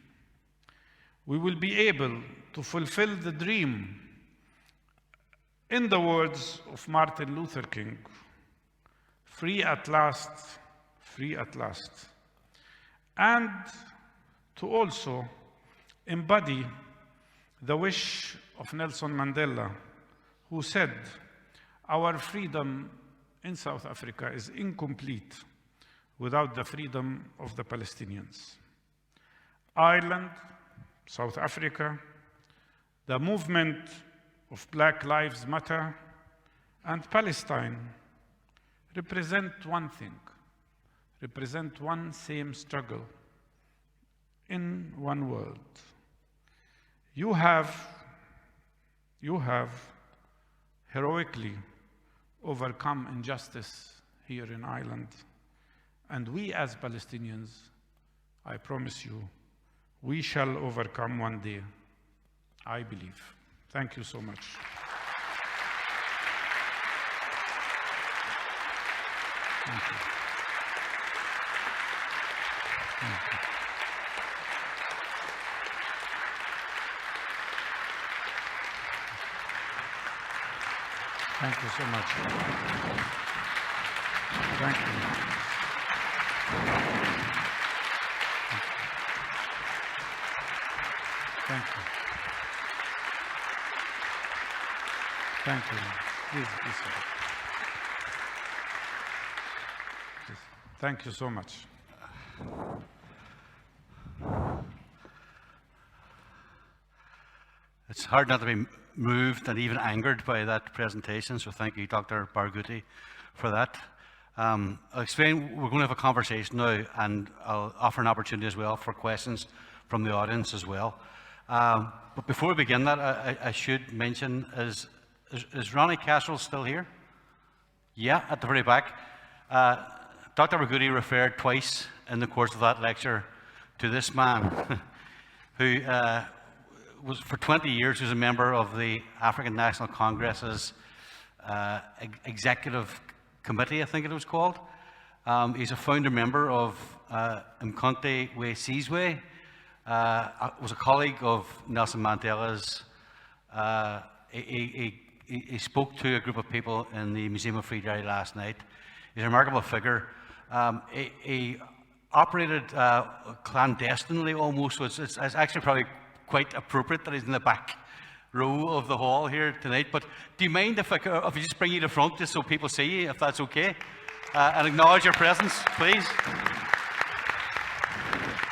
We will be able to fulfill the dream, in the words of Martin Luther King, free at last, free at last. And to also embody the wish of Nelson Mandela, who said, our freedom in South Africa is incomplete without the freedom of the Palestinians. Ireland, South Africa, the movement of Black Lives Matter, and Palestine represent one thing, represent one same struggle in one world. You have heroically overcome injustice here in Ireland, and we as Palestinians, I promise you, we shall overcome one day, I believe. Thank you so much. Thank you. Thank you. Thank you so much. Thank you. Thank you. Thank you. Please. Thank you so much. It's hard not to be moved and even angered by that presentation, so thank you, Dr. Barghouti, for that. I'll explain, we're going to have a conversation now, and I'll offer an opportunity as well for questions from the audience as well. But before we begin that, I should mention, is Ronnie Casserole still here? Yeah, at the very back. Dr. Barghouti referred twice in the course of that lecture to this man who was for 20 years was a member of the African National Congress's executive committee, I think it was called. He's a founder member of Mkonte We Sizwe, was a colleague of Nelson Mandela's. He spoke to a group of people in the Museum of Free Derry last night. He's a remarkable figure. He operated clandestinely almost, so it's actually probably quite appropriate that he's in the back row of the hall here tonight. But do you mind if I just bring you to the front just so people see you, if that's okay? And acknowledge your presence, please.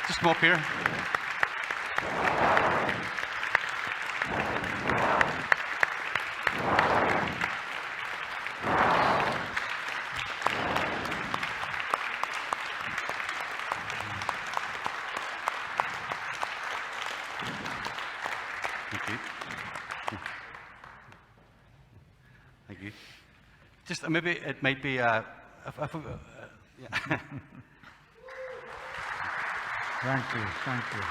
Just come up here. just maybe it might be yeah. Thank you, thank you.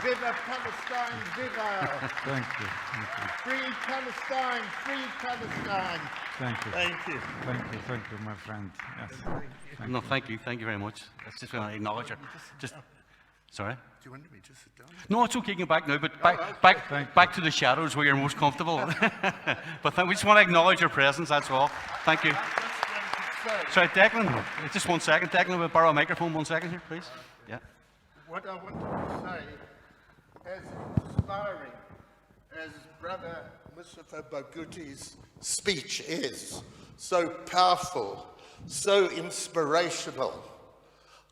Viva Palestine, viva! Thank you, thank you. Free Palestine, free Palestine! Thank you. Thank you. Thank you, my friend. Yes. No, thank you very much. It's just going to acknowledge it. Just, sorry? Do you want me to sit down? No, it's okay, get back now, but back to the shadows where you're most comfortable. But we just want to acknowledge your presence, that's all. Thank you. Sorry, Declan, just 1 second. Declan, we'll borrow a microphone 1 second here, please. Yeah. What I wanted to say, as inspiring as Brother Mustafa Barghouti's speech is, so powerful, so inspirational,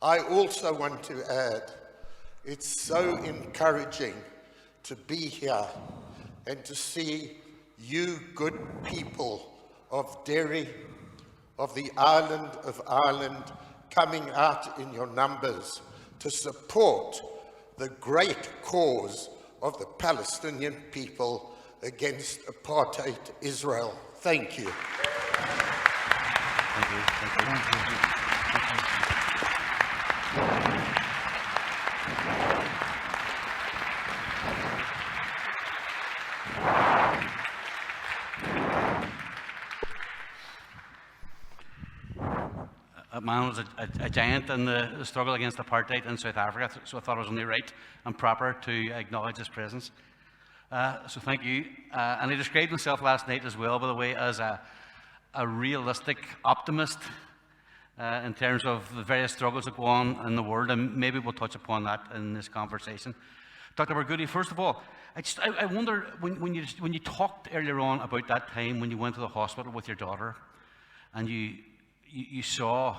I also want to add, it's so encouraging to be here and to see you good people of Derry, of the island of Ireland, coming out in your numbers to support the great cause of the Palestinian people against apartheid Israel. Thank you. Thank you. Thank you. Man was a giant in the struggle against apartheid in South Africa, so I thought it was only right and proper to acknowledge his presence. So thank you. And he described himself last night as well, by the way, as a realistic optimist in terms of the various struggles that go on in the world, and maybe we'll touch upon that in this conversation. Dr. Barghouti, first of all, I wonder, when you talked earlier on about that time when you went to the hospital with your daughter, and you saw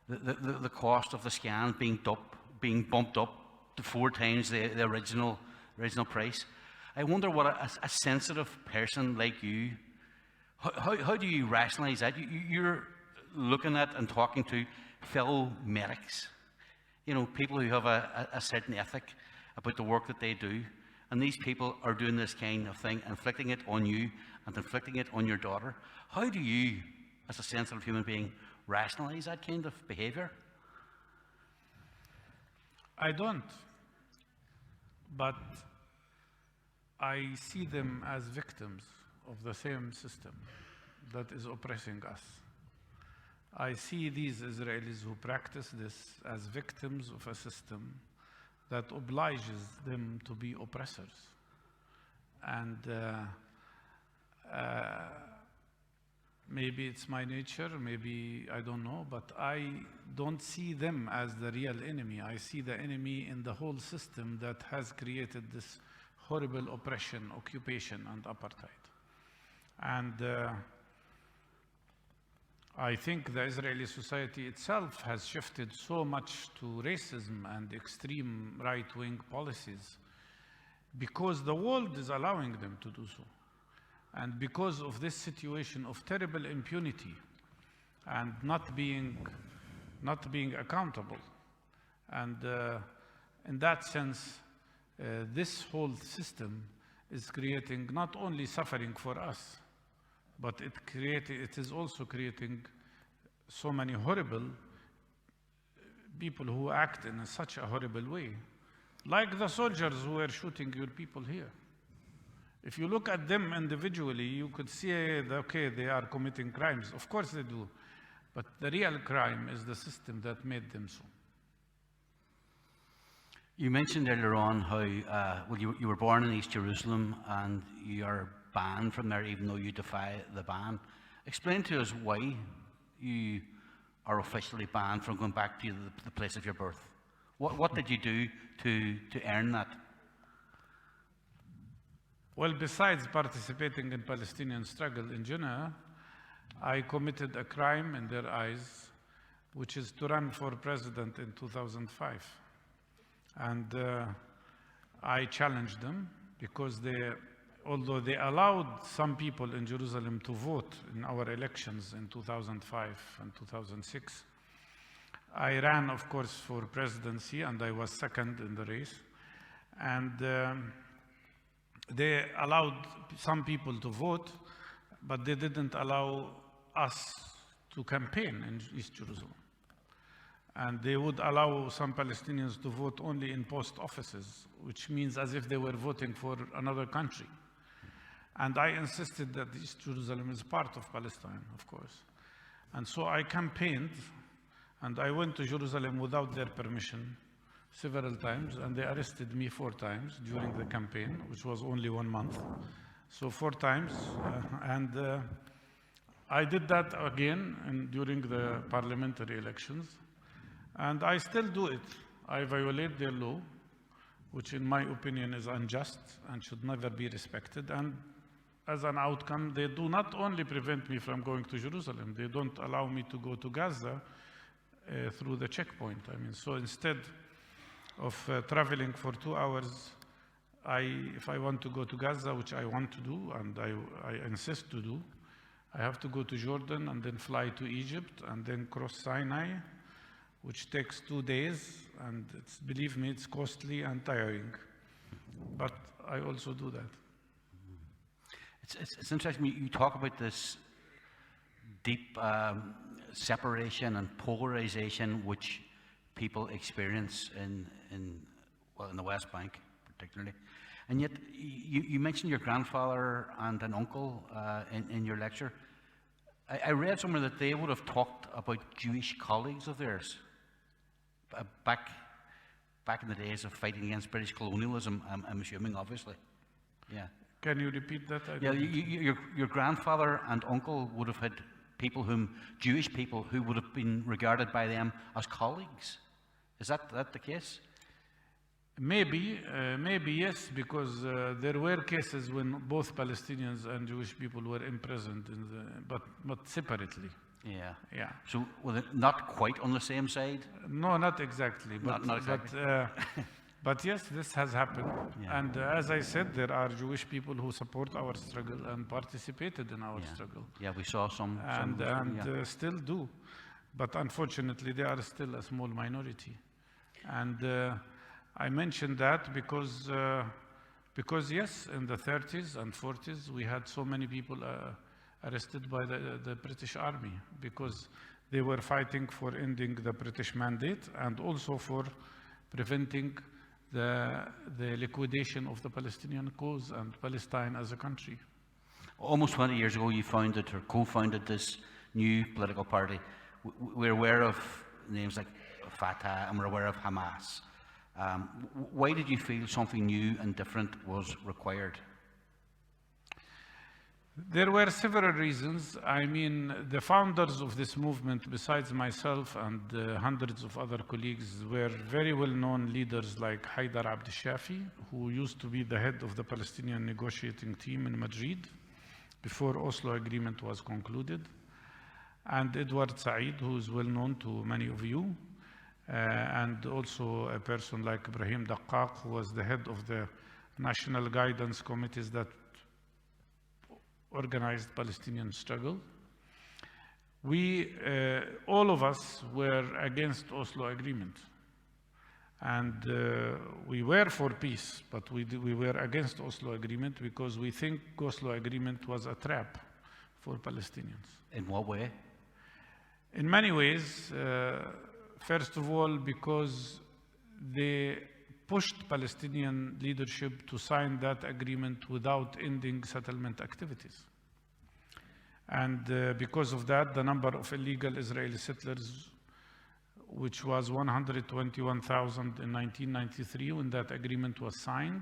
the cost of the scan being bumped up to 4 times the original price. I wonder what a sensitive person like you, how do you rationalize that? You're looking at and talking to fellow medics, people who have a certain ethic about the work that they do, and these people are doing this kind of thing, inflicting it on you and inflicting it on your daughter. How do you, as a sensitive human being, rationalize that kind of behavior? I don't, but I see them as victims of the same system that is oppressing us. I see these Israelis who practice this as victims of a system that obliges them to be oppressors. And maybe it's my nature, maybe I don't know, but I don't see them as the real enemy. I see the enemy in the whole system that has created this horrible oppression, occupation, and apartheid. And I think the Israeli society itself has shifted so much to racism and extreme right-wing policies because the world is allowing them to do so. And because of this situation of terrible impunity and not being accountable. And in that sense, this whole system is creating not only suffering for us, but it is also creating so many horrible people who act in such a horrible way, like the soldiers who were shooting your people here. If you look at them individually, you could see that, okay, they are committing crimes. Of course they do. But the real crime is the system that made them so. You mentioned earlier on how you were born in East Jerusalem and you are banned from there even though you defy the ban. Explain to us why you are officially banned from going back to the place of your birth. What did you do to earn that? Well, besides participating in Palestinian struggle in Jinnah, I committed a crime in their eyes, which is to run for president in 2005. And I challenged them because although they allowed some people in Jerusalem to vote in our elections in 2005 and 2006, I ran, of course, for presidency, and I was second in the race. And they allowed some people to vote, but they didn't allow us to campaign in East Jerusalem. And they would allow some Palestinians to vote only in post offices, which means as if they were voting for another country. And I insisted that East Jerusalem is part of Palestine, of course. And so I campaigned, and I went to Jerusalem without their permission several times, and they arrested me 4 times during the campaign, which was only 1 month. So 4 times, I did that again during the parliamentary elections, and I still do it. I violate their law, which in my opinion is unjust and should never be respected. And as an outcome, they do not only prevent me from going to Jerusalem, they don't allow me to go to Gaza through the checkpoint. I mean, so instead of traveling for 2 hours, if I want to go to Gaza, which I want to do, and I insist to do, I have to go to Jordan and then fly to Egypt and then cross Sinai, which takes 2 days, and believe me, it's costly and tiring. But I also do that. It's interesting, you talk about this deep separation and polarization which people experience in the West Bank particularly. And yet, you mentioned your grandfather and an uncle in your lecture. I read somewhere that they would have talked about Jewish colleagues of theirs back in the days of fighting against British colonialism, I'm assuming, obviously. Yeah. Can you repeat that? Your grandfather and uncle would have had Jewish people who would have been regarded by them as colleagues. Is that the case? Maybe yes, because there were cases when both Palestinians and Jewish people were imprisoned, but separately. Yeah. So were they not quite on the same side? No, not exactly. Not exactly. But yes, this has happened. Yeah. And as I said, there are Jewish people who support our struggle and participated in our struggle. Yeah, we saw some. And still do. But unfortunately, they are still a small minority. And I mentioned that because yes, in the 30s and 40s, we had so many people arrested by the British Army because they were fighting for ending the British mandate and also for preventing the liquidation of the Palestinian cause and Palestine as a country. Almost 20 years ago, you founded or co-founded this new political party. We're aware of names like Fatah and we're aware of Hamas. Why did you feel something new and different was required? There were several reasons. I mean, the founders of this movement, besides myself and hundreds of other colleagues, were very well-known leaders like Haidar Abd al-Shafi, who used to be the head of the Palestinian negotiating team in Madrid before Oslo Agreement was concluded, and Edward Said, who is well-known to many of you, and also a person like Ibrahim Daqqaq, who was the head of the national guidance committees that organized Palestinian struggle. We, all of us, were against Oslo Agreement. And we were for peace, but we were against Oslo Agreement because we think Oslo Agreement was a trap for Palestinians. In what way? In many ways. First of all, because they pushed Palestinian leadership to sign that agreement without ending settlement activities. And because of that, the number of illegal Israeli settlers, which was 121,000 in 1993 when that agreement was signed,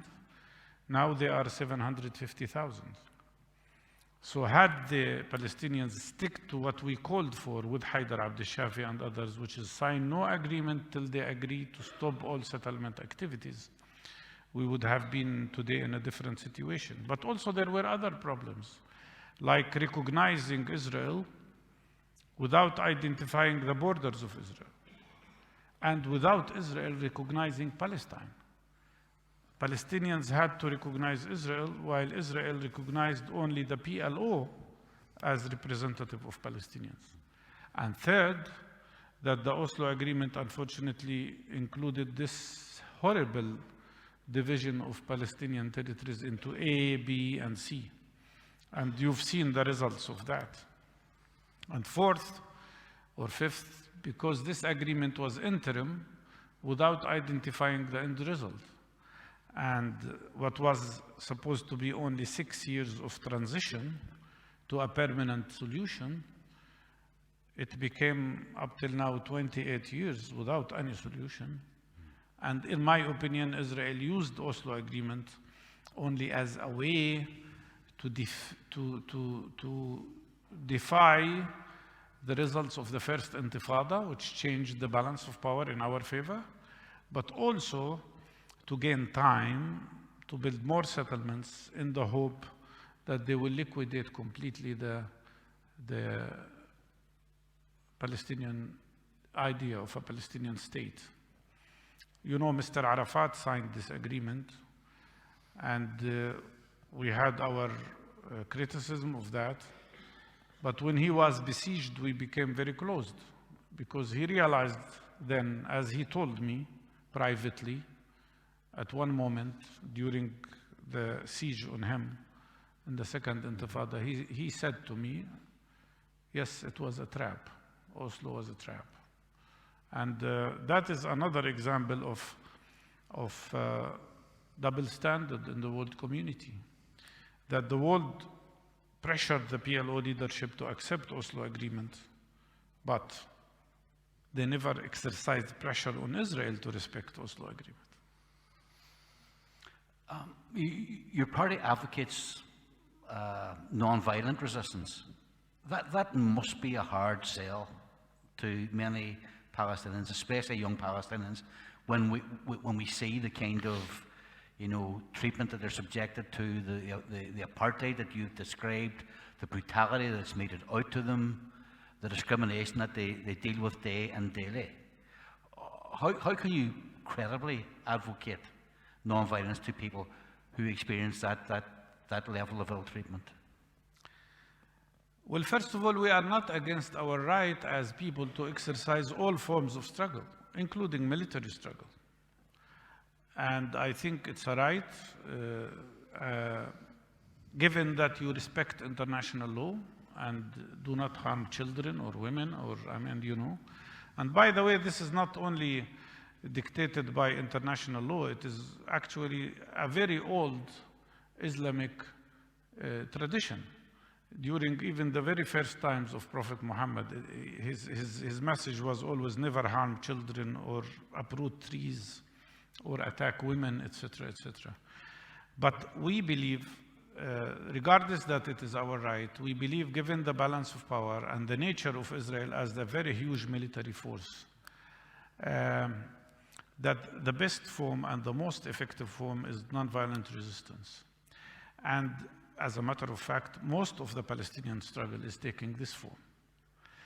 now they are 750,000. So had the Palestinians stick to what we called for with Haidar Abd al-Shafi and others, which is sign no agreement till they agree to stop all settlement activities, we would have been today in a different situation. But also there were other problems, like recognizing Israel without identifying the borders of Israel, and without Israel recognizing Palestine. Palestinians had to recognize Israel, while Israel recognized only the PLO as representative of Palestinians. And third, that the Oslo Agreement unfortunately included this horrible division of Palestinian territories into A, B, and C. And you've seen the results of that. And fourth, or fifth, because this agreement was interim without identifying the end result. And what was supposed to be only 6 years of transition to a permanent solution, it became up till now 28 years without any solution. And in my opinion, Israel used the Oslo Agreement only as a way to defy the results of the first Intifada, which changed the balance of power in our favor, but also to gain time to build more settlements in the hope that they will liquidate completely the Palestinian idea of a Palestinian state. You know, Mr. Arafat signed this agreement, and we had our criticism of that. But when he was besieged, we became very closed, because he realized then, as he told me privately, at one moment during the siege on him in the second Intifada, he said to me, yes, it was a trap. Oslo was a trap. And that is another example of double standard in the world community, that the world pressured the PLO leadership to accept Oslo Agreement, but they never exercised pressure on Israel to respect Oslo Agreement. Your party advocates non-violent resistance. That must be a hard sell to many Palestinians, especially young Palestinians, when we see the kind of treatment that they're subjected to, the apartheid that you've described, the brutality that's meted out to them, the discrimination that they deal with day and daily. How can you credibly advocate non-violence to people who experience that level of ill treatment? Well, first of all, we are not against our right as people to exercise all forms of struggle, including military struggle. And I think it's a right, given that you respect international law and do not harm children or women or, And by the way, this is not only dictated by international law, it is actually a very old Islamic tradition. During even the very first times of Prophet Muhammad, his message was always never harm children or uproot trees or attack women, etc., etc. But we believe, regardless that it is our right, we believe, given the balance of power and the nature of Israel as a very huge military force, that the best form and the most effective form is nonviolent resistance. And as a matter of fact, most of the Palestinian struggle is taking this form.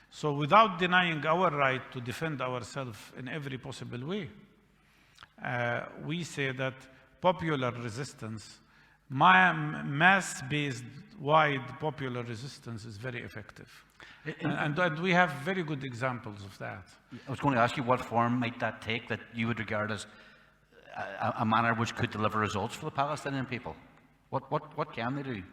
So without denying our right to defend ourselves in every possible way, we say that popular resistance, mass-based, wide popular resistance is very effective. And we have very good examples of that. I was going to ask you, what form might that take that you would regard as a manner which could deliver results for the Palestinian people? What can they do?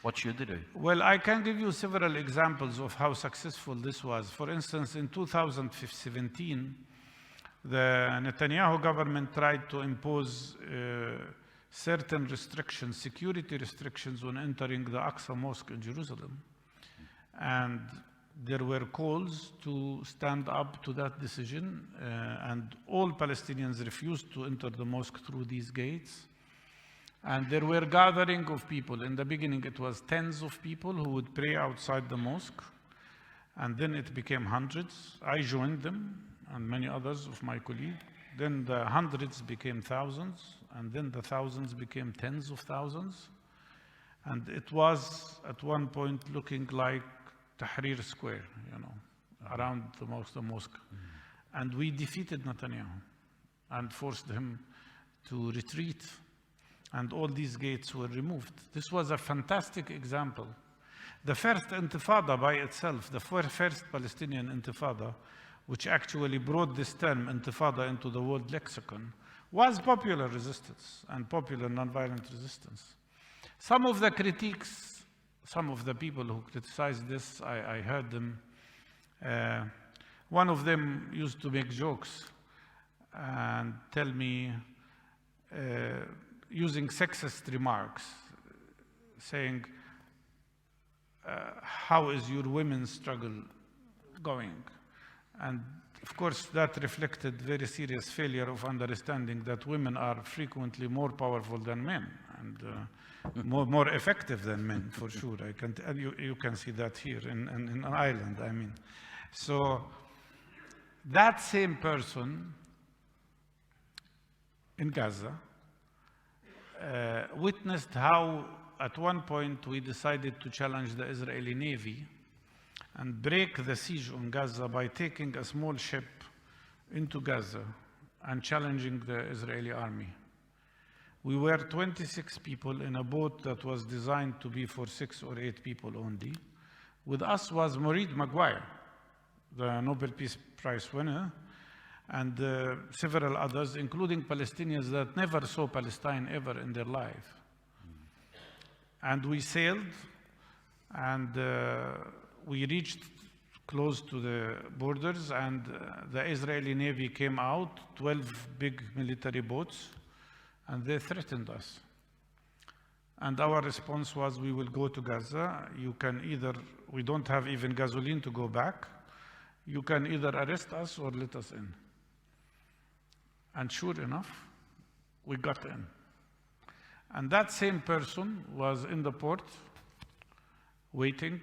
What should they do? Well, I can give you several examples of how successful this was. For instance, in 2017, the Netanyahu government tried to impose certain restrictions, security restrictions, on entering the Aqsa Mosque in Jerusalem. And there were calls to stand up to that decision, and all Palestinians refused to enter the mosque through these gates. And there were gathering of people. In the beginning, it was tens of people who would pray outside the mosque, and then it became hundreds. I joined them, and many others of my colleagues. Then the hundreds became thousands, and then the thousands became tens of thousands. And it was, at one point, looking like Tahrir Square, around the mosque. And we defeated Netanyahu and forced him to retreat. And all these gates were removed. This was a fantastic example. The first Intifada by itself, the first Palestinian Intifada, which actually brought this term Intifada into the world lexicon, was popular resistance and popular nonviolent resistance. Some of the critiques, some of the people who criticized this, I heard them One of them used to make jokes and tell me, using sexist remarks, saying, how is your women's struggle going? And of course, that reflected very serious failure of understanding that women are frequently more powerful than men and more effective than men, for sure. You can see that here in Ireland, I mean. So that same person in Gaza witnessed how at one point we decided to challenge the Israeli Navy and break the siege on Gaza by taking a small ship into Gaza and challenging the Israeli army. We were 26 people in a boat that was designed to be for 6 or 8 people only. With us was Maureen Maguire, the Nobel Peace Prize winner, and several others, including Palestinians that never saw Palestine ever in their life. And we sailed, and we reached close to the borders, and the Israeli Navy came out, 12 big military boats, and they threatened us. And our response was, we will go to Gaza. You can either, we don't have even gasoline to go back. You can either arrest us or let us in. And sure enough, we got in. And that same person was in the port waiting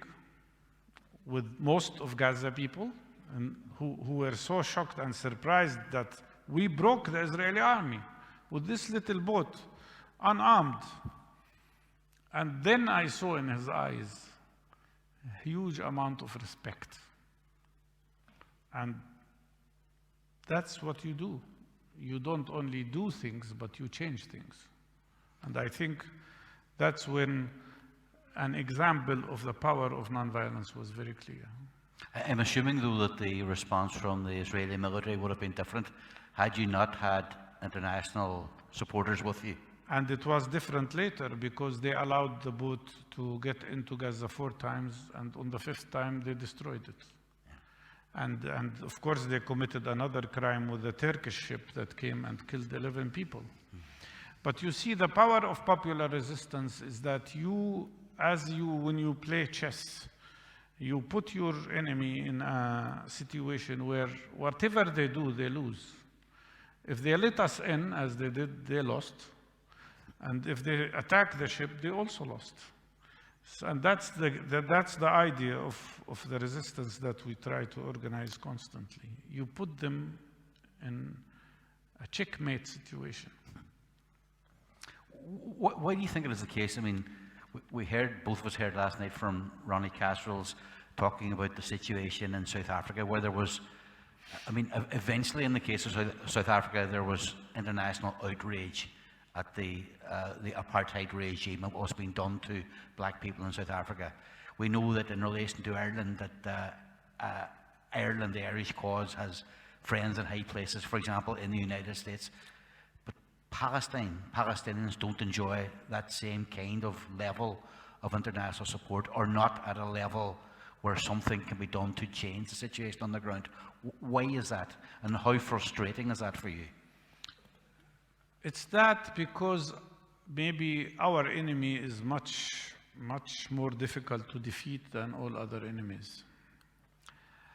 with most of Gaza people and who were so shocked and surprised that we broke the Israeli army with this little boat, unarmed. And then I saw in his eyes a huge amount of respect. And that's what you do. You don't only do things, but you change things. And I think that's when an example of the power of nonviolence was very clear. I'm assuming, though, that the response from the Israeli military would have been different had you not had international supporters with you. And it was different later because they allowed the boat to get into Gaza 4 times, and on the 5th time they destroyed it. And of course they committed another crime with the Turkish ship that came and killed 11 people. But you see, the power of popular resistance is that when you play chess, you put your enemy in a situation where whatever they do, they lose. If they let us in, as they did, they lost. And if they attack the ship, they also lost. And that's the idea of the resistance that we try to organize constantly. You put them in a checkmate situation. Why do you think it is the case? I mean, both of us heard last night from Ronnie Casserol's talking about the situation in South Africa, where there was, I mean, eventually in the case of South Africa, there was international outrage at the apartheid regime and what was being done to black people in South Africa. We know that in relation to Ireland, that Ireland, the Irish cause, has friends in high places, for example, in the United States. But Palestinians don't enjoy that same kind of level of international support, or not at a level where something can be done to change the situation on the ground. Why is that? And how frustrating is that for you? It's that because maybe our enemy is much, much more difficult to defeat than all other enemies.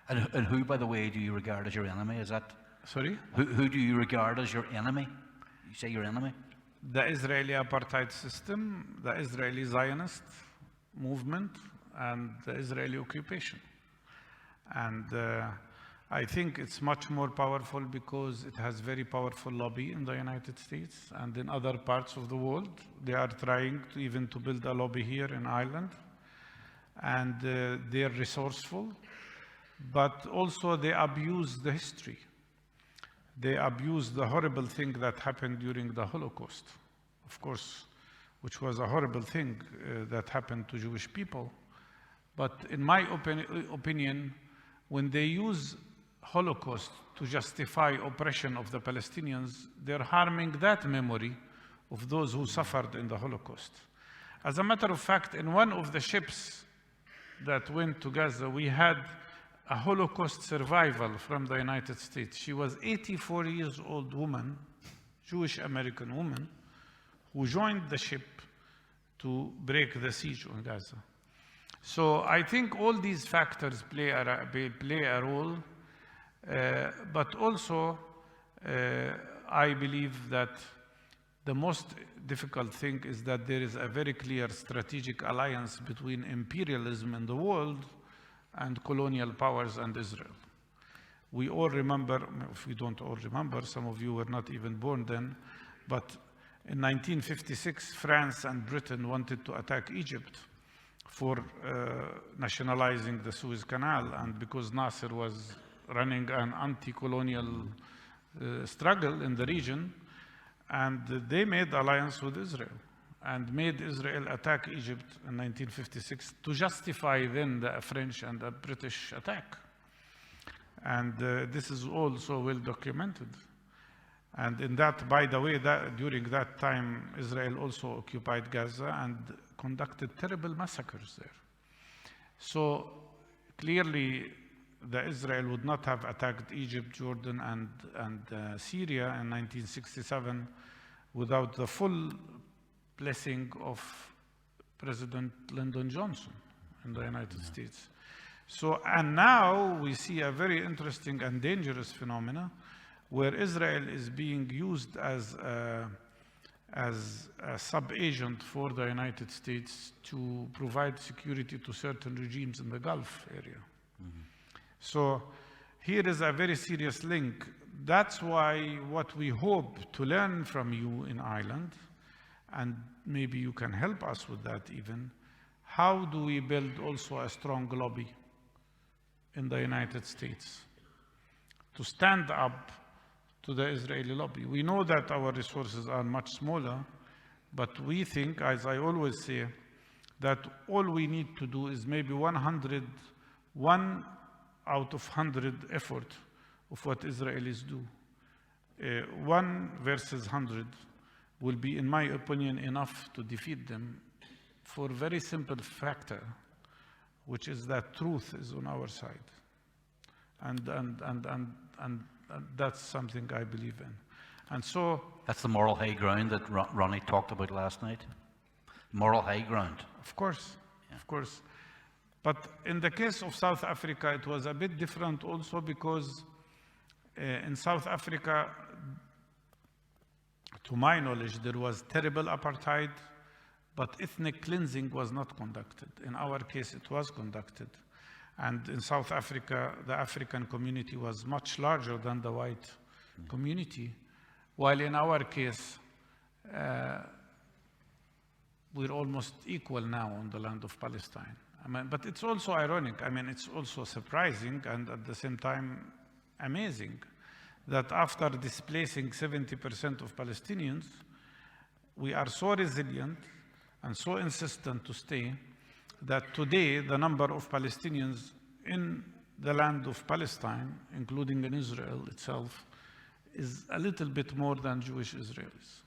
And who, by the way, do you regard as your enemy? Is that? Sorry? Who do you regard as your enemy? You say your enemy? The Israeli apartheid system, the Israeli Zionist movement, and the Israeli occupation. And I think it's much more powerful because it has very powerful lobby in the United States and in other parts of the world. They are trying to build a lobby here in Ireland. And they're resourceful, but also they abuse the history. They abuse the horrible thing that happened during the Holocaust, of course, which was a horrible thing that happened to Jewish people. But in my opinion, when they use Holocaust to justify oppression of the Palestinians, they're harming that memory of those who suffered in the Holocaust. As a matter of fact, in one of the ships that went to Gaza, we had a Holocaust survivor from the United States. She was 84 years old woman, Jewish American woman, who joined the ship to break the siege on Gaza. So I think all these factors play a role, but also I believe that the most difficult thing is that there is a very clear strategic alliance between imperialism in the world and colonial powers and Israel. We all remember, if we don't all remember, some of you were not even born then, but in 1956, France and Britain wanted to attack Egypt for nationalizing the Suez Canal, and because Nasser was running an anti-colonial struggle in the region, and they made alliance with Israel and made Israel attack Egypt in 1956 to justify then the French and the British attack. And this is also well documented. And in that, by the way, during that time, Israel also occupied Gaza and conducted terrible massacres there. So clearly, Israel would not have attacked Egypt, Jordan, and Syria in 1967 without the full blessing of President Lyndon Johnson in the United States. So, and now we see a very interesting and dangerous phenomena where Israel is being used as a sub-agent for the United States to provide security to certain regimes in the Gulf area. Mm-hmm. So here is a very serious link. That's why what we hope to learn from you in Ireland, and maybe you can help us with that even, how do we build also a strong lobby in the United States to stand up to the Israeli lobby? We know that our resources are much smaller, but we think, as I always say, that all we need to do is maybe 1 out of 100 effort of what Israelis do. 1 versus 100 will be, in my opinion, enough to defeat them for a very simple factor, which is that truth is on our side. And that's something I believe in. And so... That's the moral high ground that Ronnie talked about last night. Moral high ground. Of course, yeah. Of course. But in the case of South Africa, it was a bit different also because in South Africa, to my knowledge, there was terrible apartheid, but ethnic cleansing was not conducted. In our case, it was conducted. And in South Africa, the African community was much larger than the white community, while in our case, we're almost equal now on the land of Palestine. I mean, but it's also ironic. I mean, it's also surprising and at the same time amazing that after displacing 70% of Palestinians, we are so resilient and so insistent to stay that today the number of Palestinians in the land of Palestine, including in Israel itself, is a little bit more than Jewish Israelis.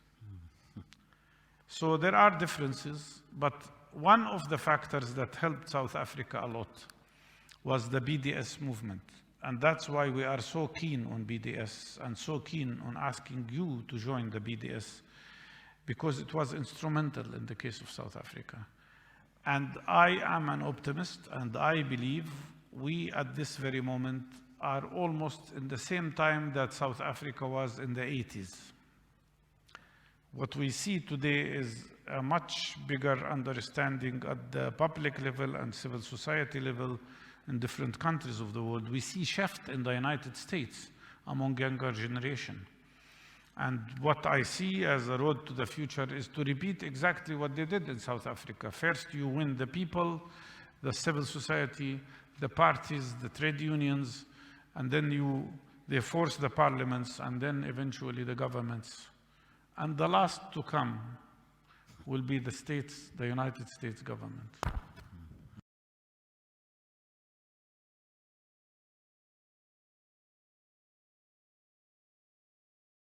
So there are differences, but one of the factors that helped South Africa a lot was the BDS movement. And that's why we are so keen on BDS and so keen on asking you to join the BDS, because it was instrumental in the case of South Africa. And I am an optimist, and I believe we at this very moment are almost in the same time that South Africa was in the 80s. What we see today is a much bigger understanding at the public level and civil society level in different countries of the world. We see shift in the United States among younger generation. And what I see as a road to the future is to repeat exactly what they did in South Africa. First, you win the people, the civil society, the parties, the trade unions, and then they force the parliaments, and then eventually the governments. And the last to come will be the states, the United States government.